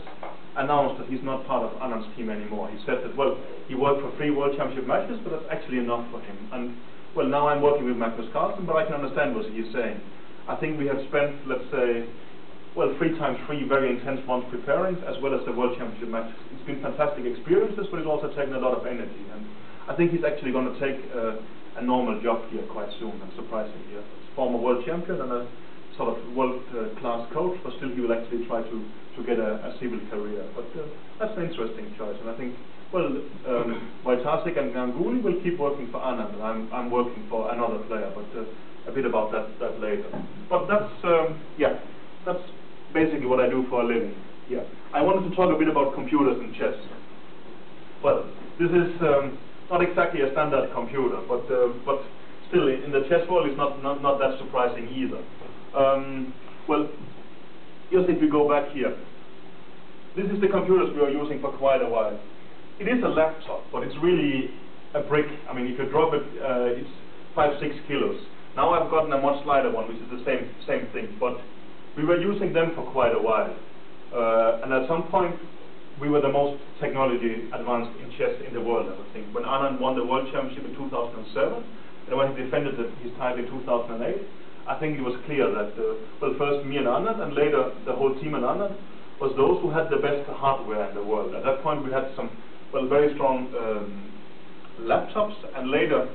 announced that he's not part of Anand's team anymore. He said that, well, he worked for 3 World Championship matches, but that's actually enough for him. And well, now I'm working with Magnus Carlsen, but I can understand what he's saying. I think we have spent, let's say, well, 3 times 3 very intense months preparing, as well as the World Championship matches. It's been fantastic experiences, but it's also taken a lot of energy. And I think he's actually going to take a normal job here quite soon, and surprisingly. He's former world champion and a sort of world-class coach, but still he will actually try to get a civil career. But that's an interesting choice, and I think, well, Wojtaszek and Ganguly will keep working for Anand, and I'm working for another player, but a bit about that later. But that's, that's basically what I do for a living. Yeah, I wanted to talk a bit about computers and chess. Well, this is not exactly a standard computer, but still, in the chess world, it's not that surprising either. Well, just if we go back here, this is the computers we are using for quite a while. It is a laptop, but it's really a brick. I mean, if you drop it, it's 5-6 kilos. Now I've gotten a much lighter one, which is the same thing, but we were using them for quite a while. And at some point, we were the most technology advanced in chess in the world, I would think. When Anand won the World Championship in 2007, and when he defended his title in 2008, I think it was clear that, well, first me and Anand, and later the whole team and Anand, was those who had the best hardware in the world. At that point, we had some, well, very strong laptops, and later,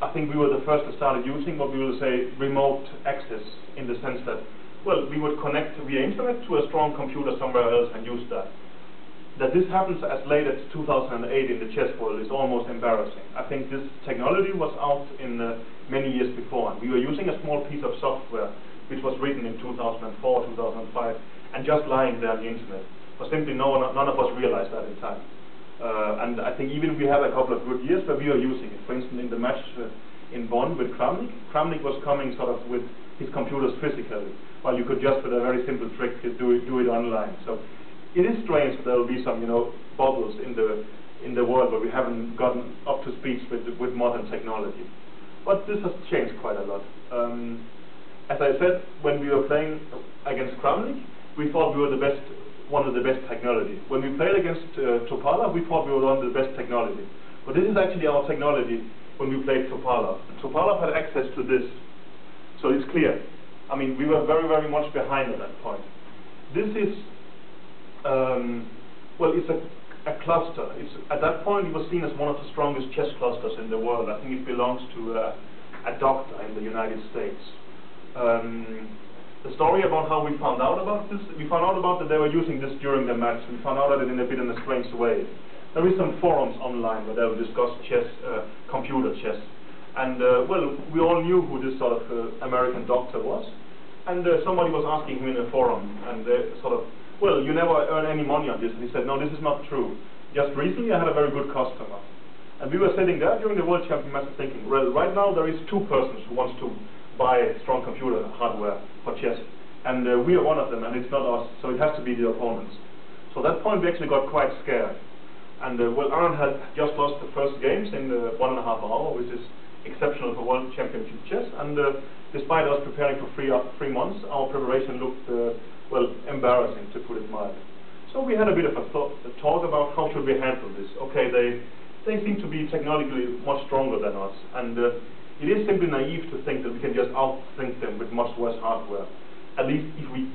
I think we were the first that started using what we will say remote access, in the sense that, well, we would connect via internet to a strong computer somewhere else and use that. That this happens as late as 2008 in the chess world is almost embarrassing. I think this technology was out in many years before, and we were using a small piece of software which was written in 2004, 2005, and just lying there on the internet. But simply none of us realized that in time. And I think even we had a couple of good years where we were using it. For instance, in the match in Bonn with Kramnik, Kramnik was coming sort of with his computers physically, while you could just with a very simple trick do it online. So it is strange that there will be some, bubbles in the world where we haven't gotten up to speed with modern technology. But this has changed quite a lot. As I said, when we were playing against Kramnik, we thought we were one of the best technology. When we played against Topalov, we thought we were one of the best technology. But this is actually our technology when we played Topalov. Topalov had access to this, so it's clear. I mean, we were very, very much behind at that point. This is, well, it's a cluster. At that point, it was seen as one of the strongest chess clusters in the world. I think it belongs to a doctor in the United States. The story about how we found out about this, we found out about that they were using this during the match. We found out that in a strange way. There is some forums online where they will discuss chess, computer chess. And, well, we all knew who this sort of American doctor was. And somebody was asking him in a forum, and sort of, well, you never earn any money on this. And he said, no, this is not true. Just recently I had a very good customer. And we were sitting there during the World Champion match thinking, well, right now there is two persons who wants to buy strong computer hardware for chess. And we are one of them, and it's not us, so it has to be the opponents. So at that point we actually got quite scared. And well, Arnold had just lost the first games in 1.5 hours, which is exceptional for World Championship chess. And despite us preparing for 3 months, our preparation looked, well, embarrassing, to put it mildly. So we had a bit of a talk about how should we handle this. Okay, they seem to be technologically much stronger than us, and it is simply naive to think that we can just outthink them with much worse hardware, at least if we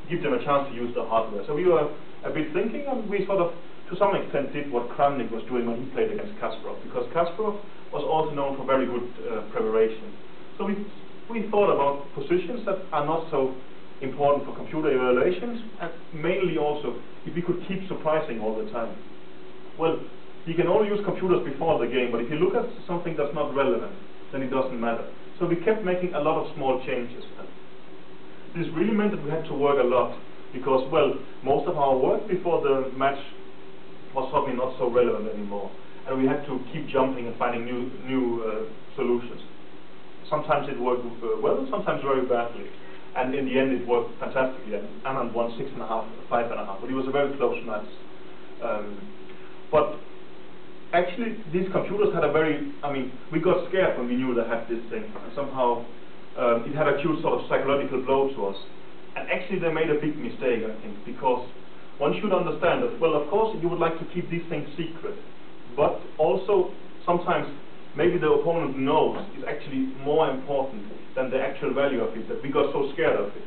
give them a chance to use the hardware. So we were a bit thinking, and we sort of, to some extent, did what Kramnik was doing when he played against Kasparov, because Kasparov was also known for very good preparation. So we thought about positions that are not so important for computer evaluations, and mainly also if we could keep surprising all the time. Well, you can only use computers before the game, but if you look at something that's not relevant, then it doesn't matter. So we kept making a lot of small changes. This really meant that we had to work a lot, because, well, most of our work before the match was probably not so relevant anymore, and we had to keep jumping and finding new solutions. Sometimes it worked well, sometimes very badly, and in the end it worked fantastically. Anand won 6.5, 5.5, but it was a very close match. But actually, these computers had a very, I mean, we got scared when we knew they had this thing, and somehow it had a huge sort of psychological blow to us. And actually they made a big mistake, I think, because one should understand that, well, of course you would like to keep these things secret, but also sometimes maybe the opponent knows is actually more important than the actual value of it, that we got so scared of it.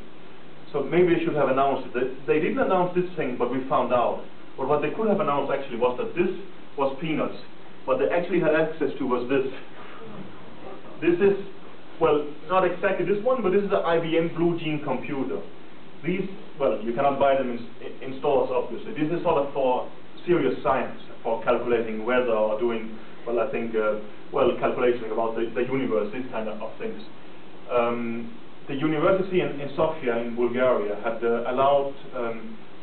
So maybe they should have announced it. They didn't announce this thing, but we found out. But what they could have announced actually was that this was peanuts. What they actually had access to was this. This is, well, not exactly this one, but this is an IBM Blue Gene computer. These, well, you cannot buy them in stores, obviously. This is sort of for serious science, for calculating weather or doing, well, I think, well, calculating about the universe, this kind of things. The university in Sofia in Bulgaria had allowed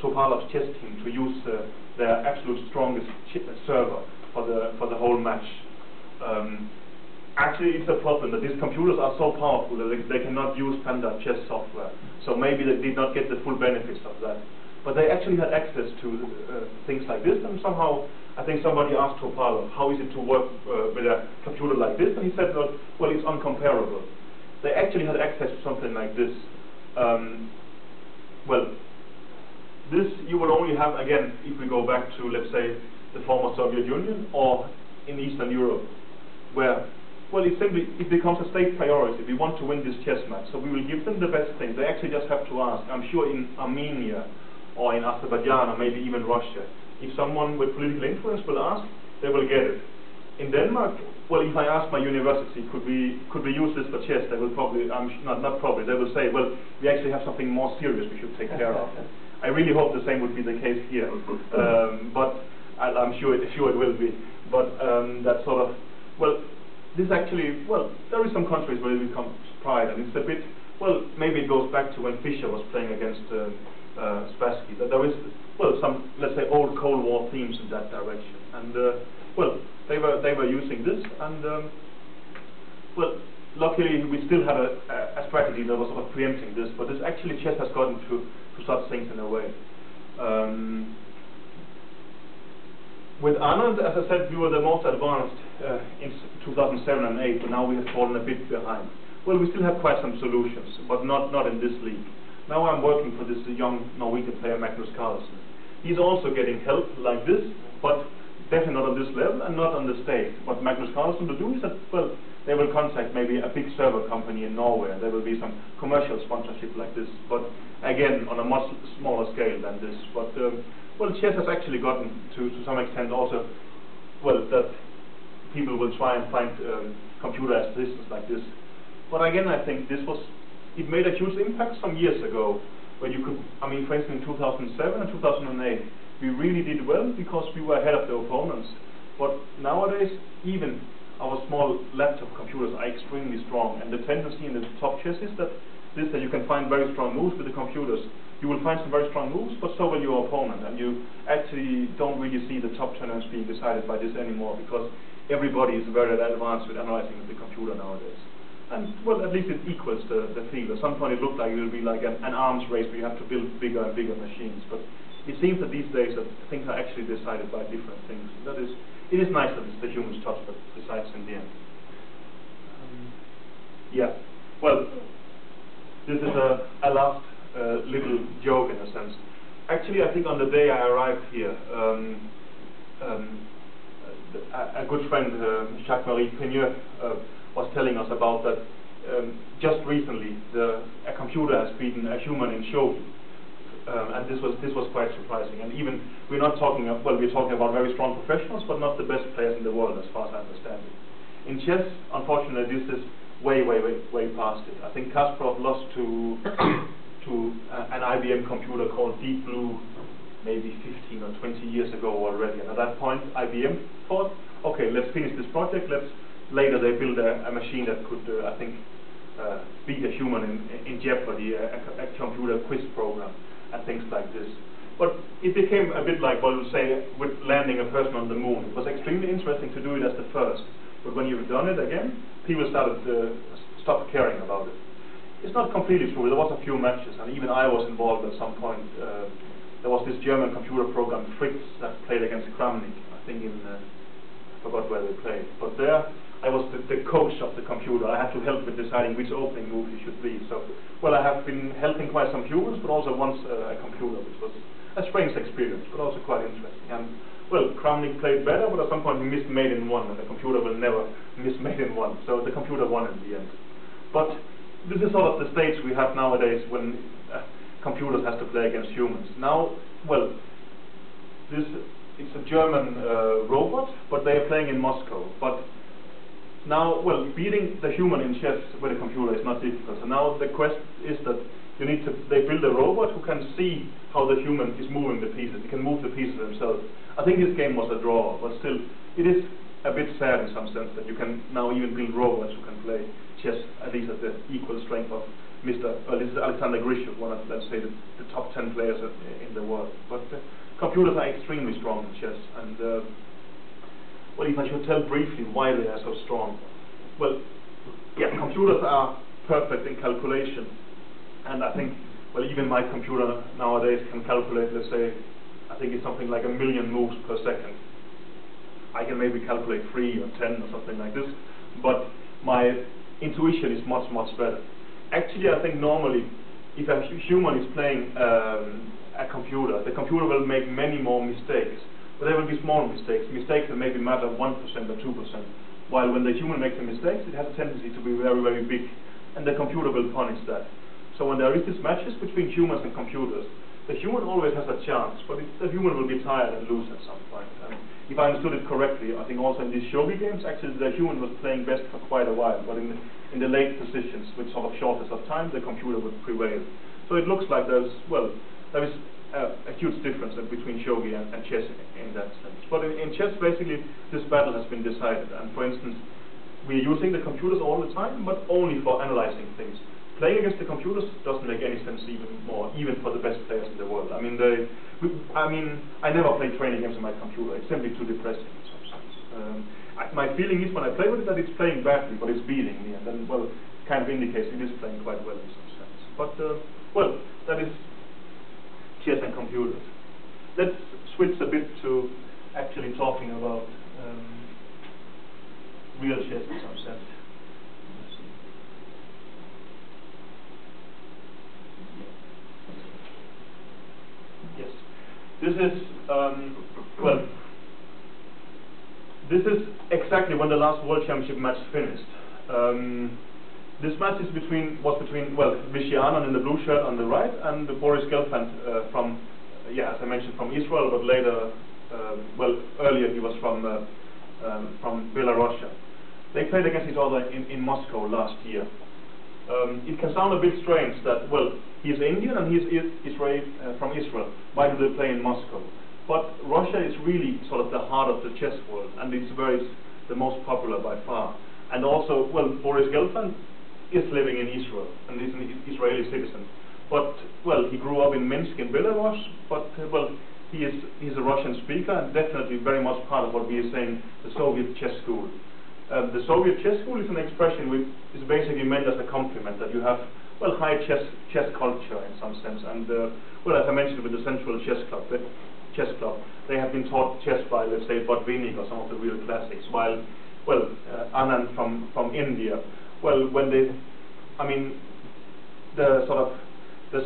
Topalov's chess team to use their absolute strongest server for the whole match. Actually, it's a problem that these computers are so powerful that they cannot use standard chess software. So maybe they did not get the full benefits of that. But they actually had access to things like this, and somehow I think somebody asked Topalov, how is it to work with a computer like this? And he said, well, it's uncomparable. They actually had access to something like this. Well, this you will only have, again, if we go back to, let's say, the former Soviet Union or in Eastern Europe, where, well, it becomes a state priority. We want to win this chess match, so we will give them the best thing. They actually just have to ask. I'm sure in Armenia or in Azerbaijan or maybe even Russia, if someone with political influence will ask, they will get it. In Denmark, well, if I ask my university, could we use this for chess, they will probably, not probably, they will say, well, we actually have something more serious we should take care of. I really hope the same would be the case here, but I'm sure it will be. But that sort of, well, this actually, well, there is some countries where it becomes pride, and it's a bit, well, maybe goes back to when Fischer was playing against Spassky. That there is, well, some, let's say, old Cold War themes in that direction. And, well, they were using this, and, well, luckily we still had a strategy that was sort of preempting this, but this actually chess has gotten to such things in a way. With Anand, as I said, we were the most advanced in 2007 and 2008, but now we have fallen a bit behind. Well, we still have quite some solutions, but not in this league. Now I'm working for this young Norwegian player, Magnus Carlsen. He's also getting help like this, but definitely not on this level and not on the stage. What Magnus Carlsen will do is that, well, they will contact maybe a big server company in Norway, and there will be some commercial sponsorship like this, but again, on a much smaller scale than this. But well, chess has actually gotten to some extent also, well, that people will try and find computer assistants like this. But again, I think it made a huge impact some years ago, where you could, I mean, for instance, in 2007 and 2008, we really did well because we were ahead of the opponents. But nowadays, even our small laptop computers are extremely strong, and the tendency in the top chess is that you can find very strong moves with the computers. You will find some very strong moves, but so will your opponent, and you actually don't really see the top tournaments being decided by this anymore, because everybody is very advanced with analyzing the computer nowadays. And, well, at least it equals the field. At some point it looked like it will be like an arms race where you have to build bigger and bigger machines, but it seems that these days that things are actually decided by different things. It is nice that it's the human's touch that decides in the end. Yeah, well, this is a last little joke in a sense. Actually, I think on the day I arrived here, a good friend, Jacques-Marie Peigneux, was telling us about that just recently a computer has beaten a human in shogi. And this was quite surprising. And even we're not talking, well, we're talking about very strong professionals, but not the best players in the world, as far as I understand it. In chess, unfortunately, this is way past it. I think Kasparov lost to an IBM computer called Deep Blue maybe 15 or 20 years ago already. And at that point, IBM thought, okay, let's finish this project. Later they build a machine that could, I think, beat a human in Jeopardy, a computer quiz program, and things like this. But it became a bit like, well, we'll say, with landing a person on the moon. It was extremely interesting to do it as the first. But when you've done it again, people started to stop caring about it. It's not completely true. There was a few matches, and even I was involved at some point. There was this German computer program, Fritz, that played against Kramnik, I think I forgot where they played. But there, I was the coach of the computer. I had to help with deciding which opening move he should be. So, well, I have been helping quite some humans, but also once a computer, which was a strange experience, but also quite interesting. And, well, Kramnik played better, but at some point he missed mate in one, and the computer will never miss mate in one. So the computer won in the end. But this is sort of the stage we have nowadays when computers have to play against humans. Now, well, it's a German robot, but they are playing in Moscow. But now, well, beating the human in chess with a computer is not difficult. So now the quest is that they build a robot who can see how the human is moving the pieces. He can move the pieces himself. I think this game was a draw, but still, it is a bit sad in some sense that you can now even build robots who can play chess, at least at the equal strength of this is Alexander Grishov, one of, let's say, the top 10 players in the world. But computers are extremely strong in chess, and well, if I should tell briefly why they are so strong. Well, yeah, computers are perfect in calculation, and I think, well, even my computer nowadays can calculate, let's say, I think it's something like 1 million moves per second. I can maybe calculate 3 or 10 or something like this, but my intuition is much better. Actually, I think normally, if a human is playing a computer, the computer will make many more mistakes. But there will be small mistakes that maybe matter 1% or 2%. While when the human makes a mistake, it has a tendency to be very big, and the computer will punish that. So when there is these matches between humans and computers, the human always has a chance, but the human will be tired and lose at some point. And if I understood it correctly, I think also in these shogi games, actually the human was playing best for quite a while, but in the late positions, with sort of shortest of time, the computer would prevail. So it looks like there is a huge difference between shogi and chess in that sense. But in chess, basically, this battle has been decided. And for instance, we're using the computers all the time, but only for analyzing things. playing against the computers doesn't make any sense even for the best players in the world. I mean, I never play training games on my computer. It's simply too depressing in some sense. My feeling is when I play with it that it's playing badly, but it's beating me, and then, well, kind of indicates it is playing quite well in some sense. But, well, that is chess and computers. Let's switch a bit to actually talking about real chess in some sense. Yes, this is well. This is exactly when the last World Championship match finished. This match was between Vishy Anand in the blue shirt on the right and Boris Gelfand from, as I mentioned, from Israel, but later, earlier he was from Belarus. They played against each other in Moscow last year. It can sound a bit strange that, well, he's Indian and he's Israeli from Israel. Why do they play in Moscow? But Russia is really sort of the heart of the chess world, and it's the most popular by far. And also, well, Boris Gelfand is living in Israel and is an Israeli citizen. But, well, he grew up in Minsk in Belarus, but, well, he's a Russian speaker and definitely very much part of what we are saying, the Soviet chess school. The Soviet chess school is an expression which is basically meant as a compliment, that you have, well, high chess culture in some sense. And, well, as I mentioned with the Central Chess Club, they have been taught chess by, let's say, Botvinnik or some of the real classics, while, well, Anand from India, well, when they, I mean, the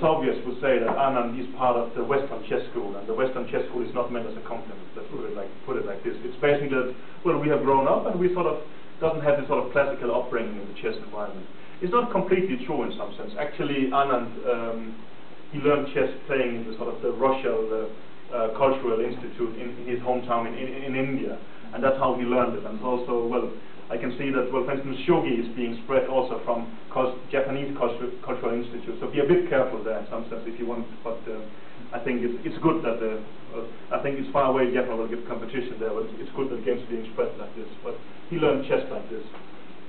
Soviets would say that Anand is part of the Western chess school, and the Western chess school is not meant as a compliment. Let's put it like this. It's basically that, well, we have grown up and we doesn't have this sort of classical upbringing in the chess environment. It's not completely true in some sense. Actually, Anand, he learned chess playing in the Russian Cultural Institute in his hometown in India, and that's how he learned it. And also, well, I can see that, well, for instance, shogi is being spread also from Japanese Cultural Institute. So be a bit careful there in some sense if you want. But I think it's good that I think it's far away yet will give competition there, but it's good that games are being spread like this. But he learned chess like this.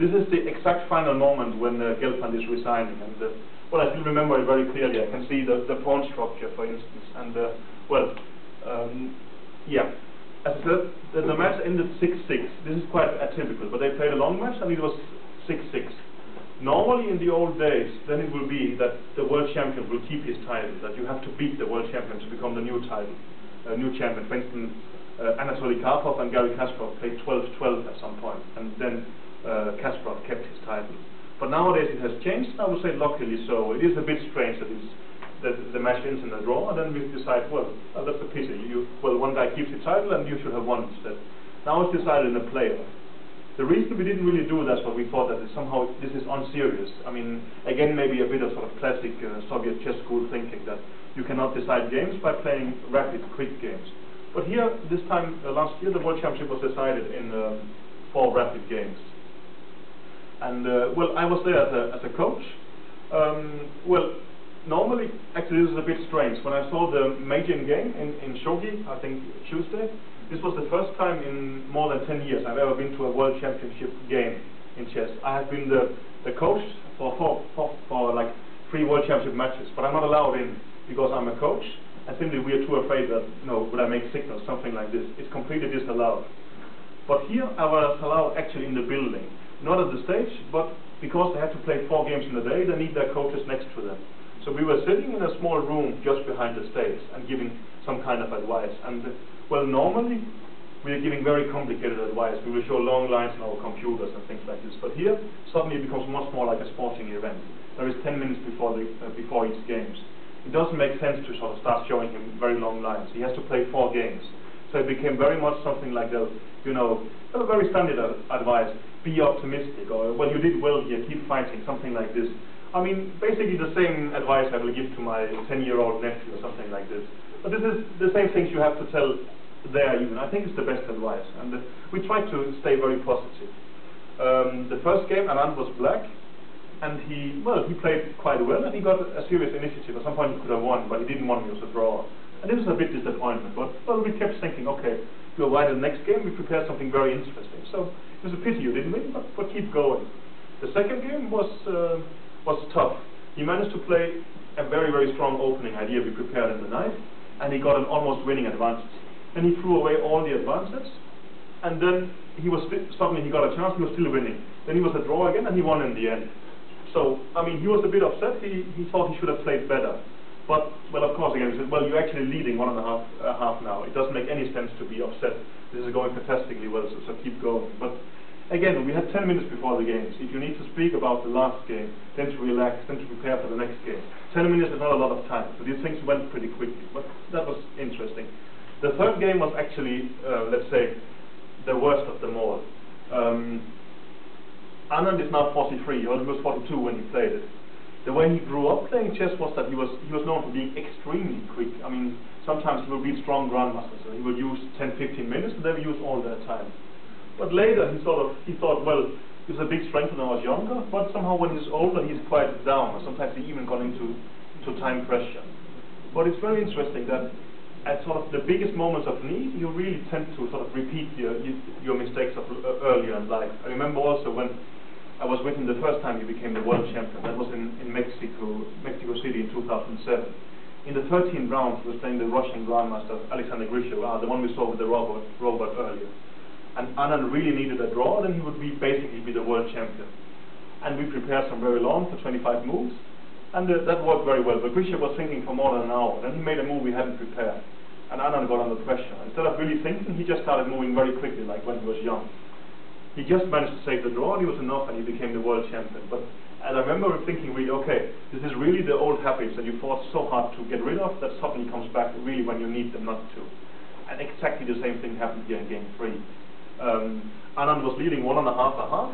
This is the exact final moment when Gelfand is resigning, and well, I still remember it very clearly. I can see the pawn structure, for instance, and as I said, the match ended 6-6. This is quite atypical, but they played a long match and it was 6-6. Normally in the old days, then it will be that the world champion will keep his title, that you have to beat the world champion to become the new champion. For instance, Anatoly Karpov and Garry Kasparov played 12-12 at some point, and then Kasparov kept his title. But nowadays it has changed, I would say luckily so. It is a bit strange that the match ends in a draw, and then we decide, well, that's a pity. One guy keeps the title and you should have won instead. Now it's decided in a playoff. The reason we didn't really do that is what we thought that somehow this is unserious. I mean, again, maybe a bit of classic Soviet chess school thinking that you cannot decide games by playing rapid, quick games. But here, this time, last year, the World Championship was decided in 4 rapid games. And, well, I was there as a coach. Normally, actually, this is a bit strange. When I saw the Meijin game in shogi, I think Tuesday, this was the first time in more than 10 years I've ever been to a World Championship game in chess. I have been the coach for like 3 World Championship matches, but I'm not allowed in because I'm a coach, and simply we are too afraid that, would I make signals, something like this. It's completely disallowed. But here I was allowed actually in the building, not at the stage, but because they have to play 4 games in a day, they need their coaches next to them. So we were sitting in a small room just behind the stage and giving some kind of advice. And, well, normally we are giving very complicated advice. We will show long lines on our computers and things like this. But here, suddenly it becomes much more like a sporting event. There is 10 minutes before each games. It doesn't make sense to start showing him very long lines. He has to play 4 games. So it became very much something like a very standard advice. Be optimistic, or, well, you did well here, keep fighting, something like this. I mean, basically the same advice I will give to my 10-year-old nephew or something like this. But this is the same things you have to tell there even. I think it's the best advice. And we try to stay very positive. The first game, Anand was black, and he played quite well, and he got a serious initiative. At some point he could have won, but he didn't win, he was a draw. And this was a bit disappointment. But, well, we kept thinking, okay, you're right, the next game we prepared something very interesting. So it was a pity you didn't win, but keep going. The second game was tough. He managed to play a very, very strong opening idea we prepared in the night, and he got an almost winning advantage. And he threw away all the advances, and then he was suddenly he got a chance, he was still winning. Then he was a draw again, and he won in the end. So, I mean, he was a bit upset. He thought he should have played better. But, well, of course, again, he said, well, you're actually leading 1.5 now. It doesn't make any sense to be upset. This is going fantastically well, so keep going. But, again, we had 10 minutes before the games. If you need to speak about the last game, then to relax, then to prepare for the next game. 10 minutes is not a lot of time, so these things went pretty quickly. But that was interesting. The third game was actually, let's say, the worst of them all. Anand is now 43, or he was 42 when he played it. The way he grew up playing chess was that he was known for being extremely quick. I mean, sometimes he would beat strong grandmasters, and he would use 10-15 minutes, and they would use all their time. But later he thought, well, he was a big strength when I was younger, but somehow when he's older he's quieted down, or sometimes he even got into time pressure. But it's very interesting that at sort of the biggest moments of need, you really tend to sort of repeat your mistakes of earlier in life. I remember also when I was with him the first time he became the world champion. That was in Mexico City in 2007. In the 13th round, he was playing the Russian grandmaster Alexander Grishov, the one we saw with the robot earlier. And Anand really needed a draw, then he would basically be the world champion. And we prepared some very long for 25 moves, and that worked very well. But Grishov was thinking for more than an hour. Then he made a move we hadn't prepared, and Anand got under pressure. Instead of really thinking, he just started moving very quickly, like when he was young. He just managed to save the draw, and he was enough, and he became the world champion. But and I remember thinking, really, okay, this is really the old habits that you fought so hard to get rid of that suddenly comes back really when you need them not to. And exactly the same thing happened here in game 3. Anand was leading 1.5,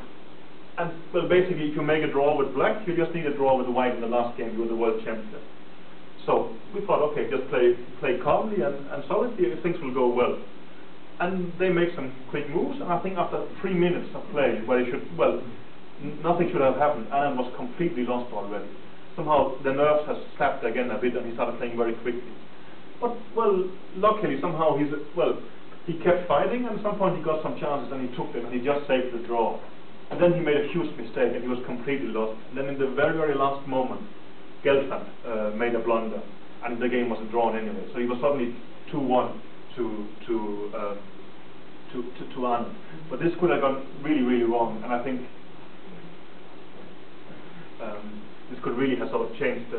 and well, basically, if you make a draw with black, you just need a draw with white in the last game. You were the world champion. So we thought, okay, just play calmly and solidly, things will go well. And they make some quick moves, and I think after 3 minutes of play, where nothing should have happened, Anand was completely lost already. Somehow the nerves has snapped again a bit, and he started playing very quickly. But, well, luckily somehow he kept fighting, and at some point he got some chances, and he took them, and he just saved the draw. And then he made a huge mistake, and he was completely lost. And then in the very, very last moment, Gelfand made a blunder, and the game wasn't drawn anyway. So he was suddenly 2-1 to Anand. But this could have gone really, really wrong, and I think this could really have sort of changed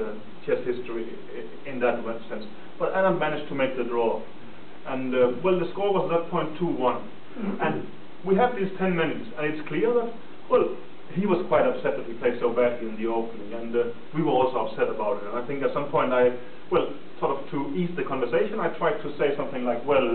chess history in that sense. But Anand managed to make the draw, and well, the score was at that point 2-1. And we have these 10 minutes, and it's clear that, well, he was quite upset that he played so badly in the opening, and we were also upset about it. And I think at some point sort of to ease the conversation, I tried to say something like, well,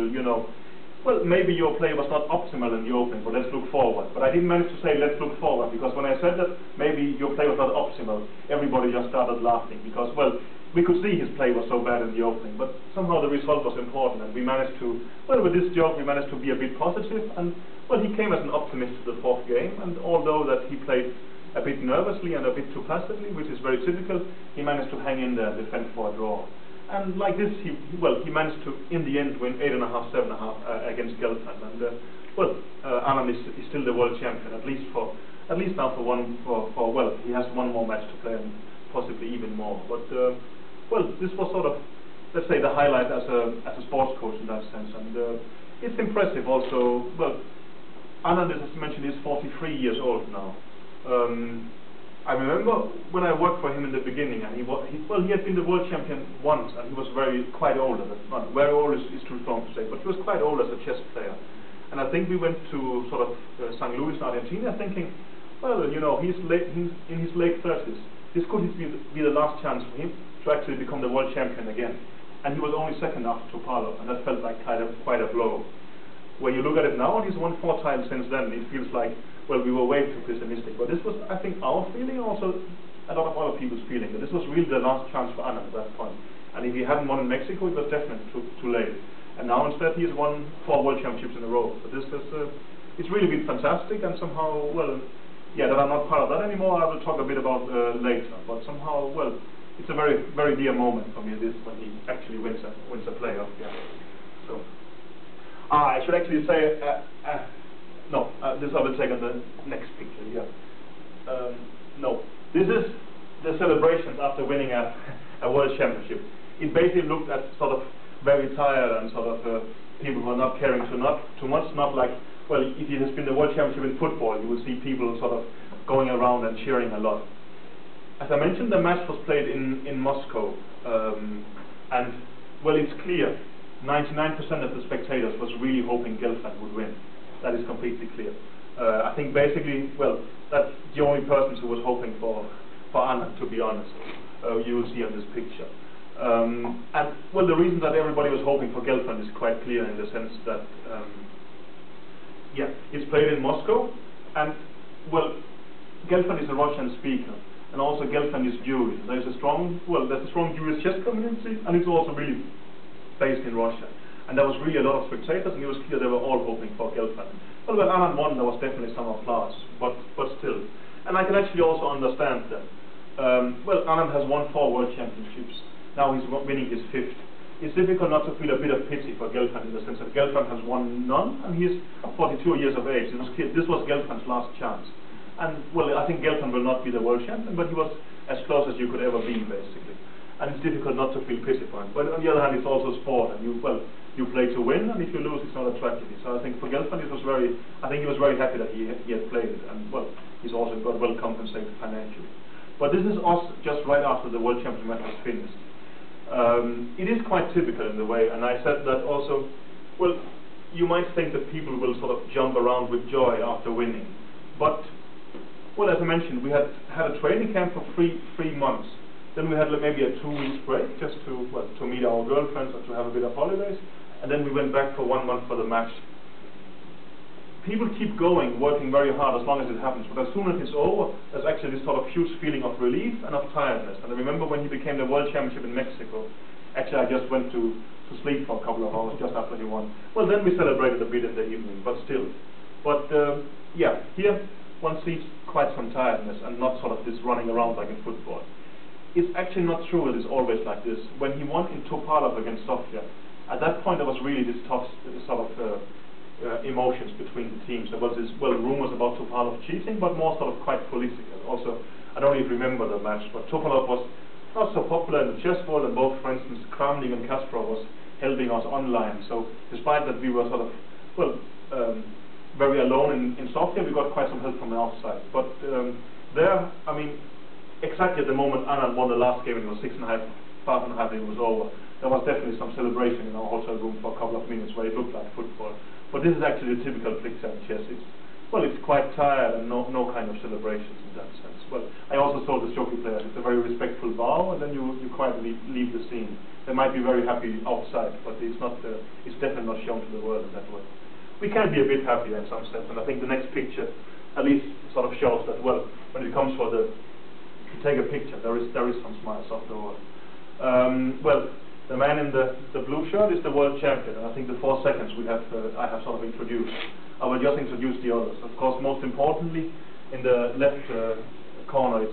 well, maybe your play was not optimal in the opening, but let's look forward. But I didn't manage to say, let's look forward, because when I said that maybe your play was not optimal, everybody just started laughing, because, well, we could see his play was so bad in the opening, but somehow the result was important, and we managed to, well, with this joke, we managed to be a bit positive, and, well, he came as an optimist to the 4th game, and although that he played a bit nervously and a bit too passively, which is very typical, he managed to hang in there and defend for a draw. And like this, he managed to, in the end, win 8.5, 7.5 against Gelfand. And Anand is still the world champion, at least now well, he has one more match to play and possibly even more. But well, this was sort of, let's say, the highlight as a sports coach in that sense. And it's impressive also. Well, Anand, as I mentioned, is 43 years old now. I remember when I worked for him in the beginning, and he had been the world champion once, and he was quite old at that time. Very old is too strong to say, but he was quite old as a chess player. And I think we went to sort of St. Louis, Argentina, thinking, well, he's in his late 30s. This could be the last chance for him to actually become the world champion again. And he was only second after Topalov, and that felt like quite a blow. When you look at it now, and he's won 4 times since then, it feels like, well, we were way too pessimistic. But this was, I think, our feeling, also a lot of other people's feeling, that this was really the last chance for Anand at that point. And if he hadn't won in Mexico, it was definitely too late. And now instead he has won 4 world championships in a row. So it's really been fantastic, and somehow, well, yeah, that I'm not part of that anymore, I will talk a bit about later. But somehow, well, it's a very, very dear moment for me, this, when he actually wins a playoff. Yeah. So, I should actually say, this I will take on the next picture. Yeah. No, this the celebrations after winning a world championship, it basically looked at sort of very tired and sort of people who are not caring too much, not like, well, if it has been the world championship in football, you will see people sort of going around and cheering a lot. As I mentioned, the match was played in Moscow, and, well, it's clear, 99% of the spectators was really hoping Gelfand would win. That is completely clear. I think basically, well, that's the only person who was hoping for Anand, to be honest. You will see on this picture. And, well, the reason that everybody was hoping for Gelfand is quite clear in the sense that, yeah, it's played in Moscow, and, well, Gelfand is a Russian speaker, and also Gelfand is Jewish. There's a strong Jewish chess community, and it's also really based in Russia. And there was really a lot of spectators, and it was clear they were all hoping for Gelfand. Well, when Anand won, there was definitely some applause, but still. And I can actually also understand that. Well, Anand has won 4 world championships. Now he's winning his 5th. It's difficult not to feel a bit of pity for Gelfand in the sense that Gelfand has won none, and he's 42 years of age. This was Gelfand's last chance. And, well, I think Gelfand will not be the world champion, but he was as close as you could ever be, basically. And it's difficult not to feel pity for him. But on the other hand, it's also sport, and you play to win, and if you lose, it's not a tragedy. So I think for Gelfand, he was very happy that he had played it, and, well, he's also got well compensated financially. But this is us just right after the world championship match was finished. It is quite typical in the way, and I said that also, well, you might think that people will sort of jump around with joy after winning, but, well, as I mentioned, we had a training camp for three months. Then we had maybe a 2-week break just to meet our girlfriends or to have a bit of holidays, and then we went back for 1 month for the match. People keep going, working very hard as long as it happens, but as soon as it's over, there's actually this sort of huge feeling of relief and of tiredness. And I remember when he became the world championship in Mexico, actually I just went to sleep for a couple of hours just after he won. Well, then we celebrated a bit in the evening, but still. But yeah, here one sees quite some tiredness and not sort of this running around like in football. It's actually not true that it's always like this. When he won in Topalov against Sofia, at that point there was really this tough sort of emotions between the teams. There was this, well, rumors about Topalov cheating, but more sort of quite political. Also, I don't even remember the match, but Topalov was not so popular in the chess world, and both, for instance, Kramnik and Kasparov was helping us online. So despite that we were sort of, well, very alone in Sofia, we got quite some help from the outside. But there, I mean, exactly at the moment Anand won the last game, it was 5.5, it was over. There was definitely some celebration in our hotel room for a couple of minutes where it looked like football. But this is actually a typical picture in chess. It's quite tired and no kind of celebrations in that sense. Well, I also saw the jockey players. It's a very respectful bow, and then you quietly leave the scene. They might be very happy outside, but it's definitely not shown to the world in that way. We can be a bit happier in some sense, and I think the next picture at least sort of shows that, well, when it comes for to take a picture, there is some smiles after all. Well, the man in the blue shirt is the world champion, and I think the 4 seconds I have sort of introduced. I will just introduce the others. Of course, most importantly, in the left corner, it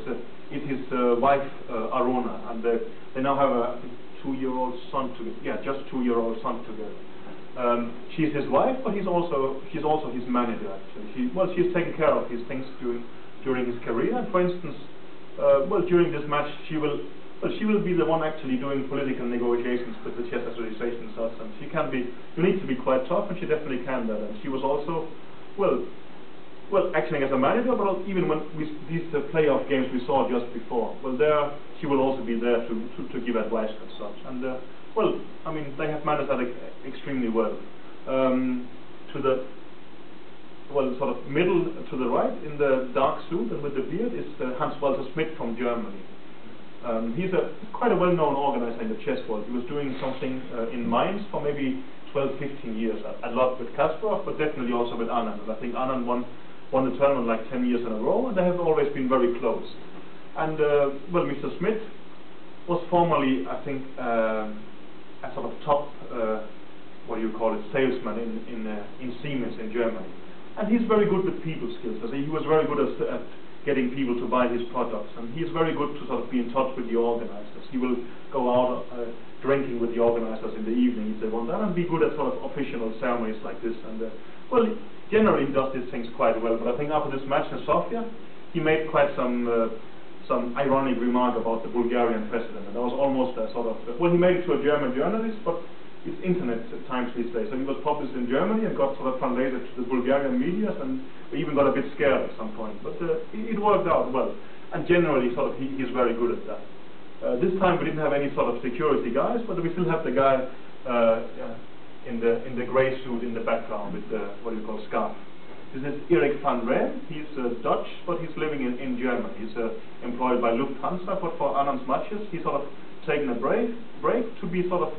is his wife Aruna, and they now have a 2-year-old son together. Yeah, just 2-year-old son together. She's his wife, but she's also his manager. Actually, she's taking care of his things during his career. And for instance, during this match, she will be the one actually doing political negotiations with the chess association and such, and you need to be quite tough, and she definitely can that. And she was also, well, acting as a manager, but even when these playoff games we saw just before, well, there she will also be there to give advice and such. And well, I mean, they have managed that extremely well. To the sort of middle to the right, in the dark suit and with the beard, is Hans-Walter Schmidt from Germany. He's quite a well-known organizer in the chess world. He was doing something in Mainz for maybe 12-15 years, a lot with Kasparov, but definitely also with Anand. And I think Anand won the tournament like 10 years in a row, and they have always been very close. And well, Mr. Schmidt was formerly, I think, a sort of top, salesman in Siemens in Germany. And he's very good with people skills. He was very good at getting people to buy his products, and he's very good to sort of be in touch with the organizers. He will go out drinking with the organizers in the evening if they want that, and be good at sort of official ceremonies like this. And well, generally he does these things quite well. But I think after this match in Sofia, he made quite some some ironic remark about the Bulgarian president, and that was almost a sort of, well, he made it to a German journalist, but it's internet at times these days, so he was published in Germany and got sort of translated to the Bulgarian media, and we even got a bit scared at some point, but it worked out well, and generally sort of he's very good at that. This time we didn't have any sort of security guys, but we still have the guy in the grey suit in the background with the, what do you call, scarf. This is Erik van Rijn. He's Dutch, but he's living in Germany. He's employed by Lufthansa, but for Anand's matches, he's sort of taken a break to be sort of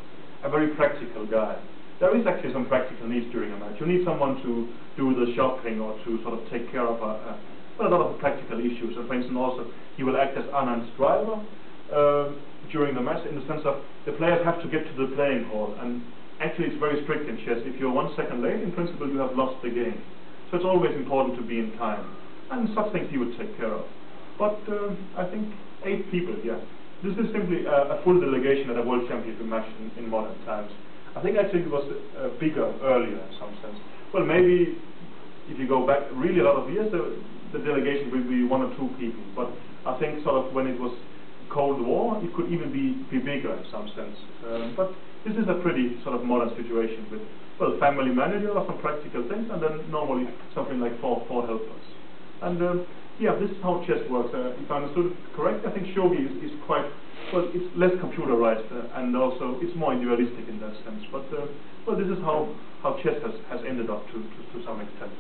a very practical guy. There is actually some practical needs during a match. You need someone to do the shopping or to sort of take care of a lot of practical issues. And for instance, also he will act as Anand's driver during the match, in the sense of the players have to get to the playing hall. And actually, it's very strict in chess. If you're 1 second late, in principle, you have lost the game. So it's always important to be in time, and such things he would take care of. But I think 8 people, yeah. This is simply a full delegation at a World Championship match in modern times. I think actually it was bigger earlier in some sense. Well, maybe if you go back really a lot of years, the delegation will be 1 or 2 people. But I think sort of when it was Cold War, it could even be bigger in some sense. But this is a pretty sort of modern situation with, well, family manager or some practical things, and then normally something like four helpers. And yeah, this is how chess works. If I understood it correctly, I think shogi is quite, well, it's less computerized, and also it's more individualistic in that sense. But well, this is how chess has ended up to some extent.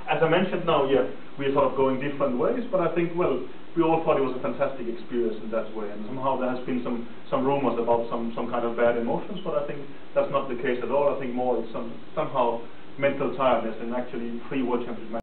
As I mentioned now, yeah, we're sort of going different ways, but I think, well, we all thought it was a fantastic experience in that way, and somehow there has been some rumors about some kind of bad emotions, but I think that's not the case at all. I think more it's somehow mental tiredness, and actually 3 World Championship matches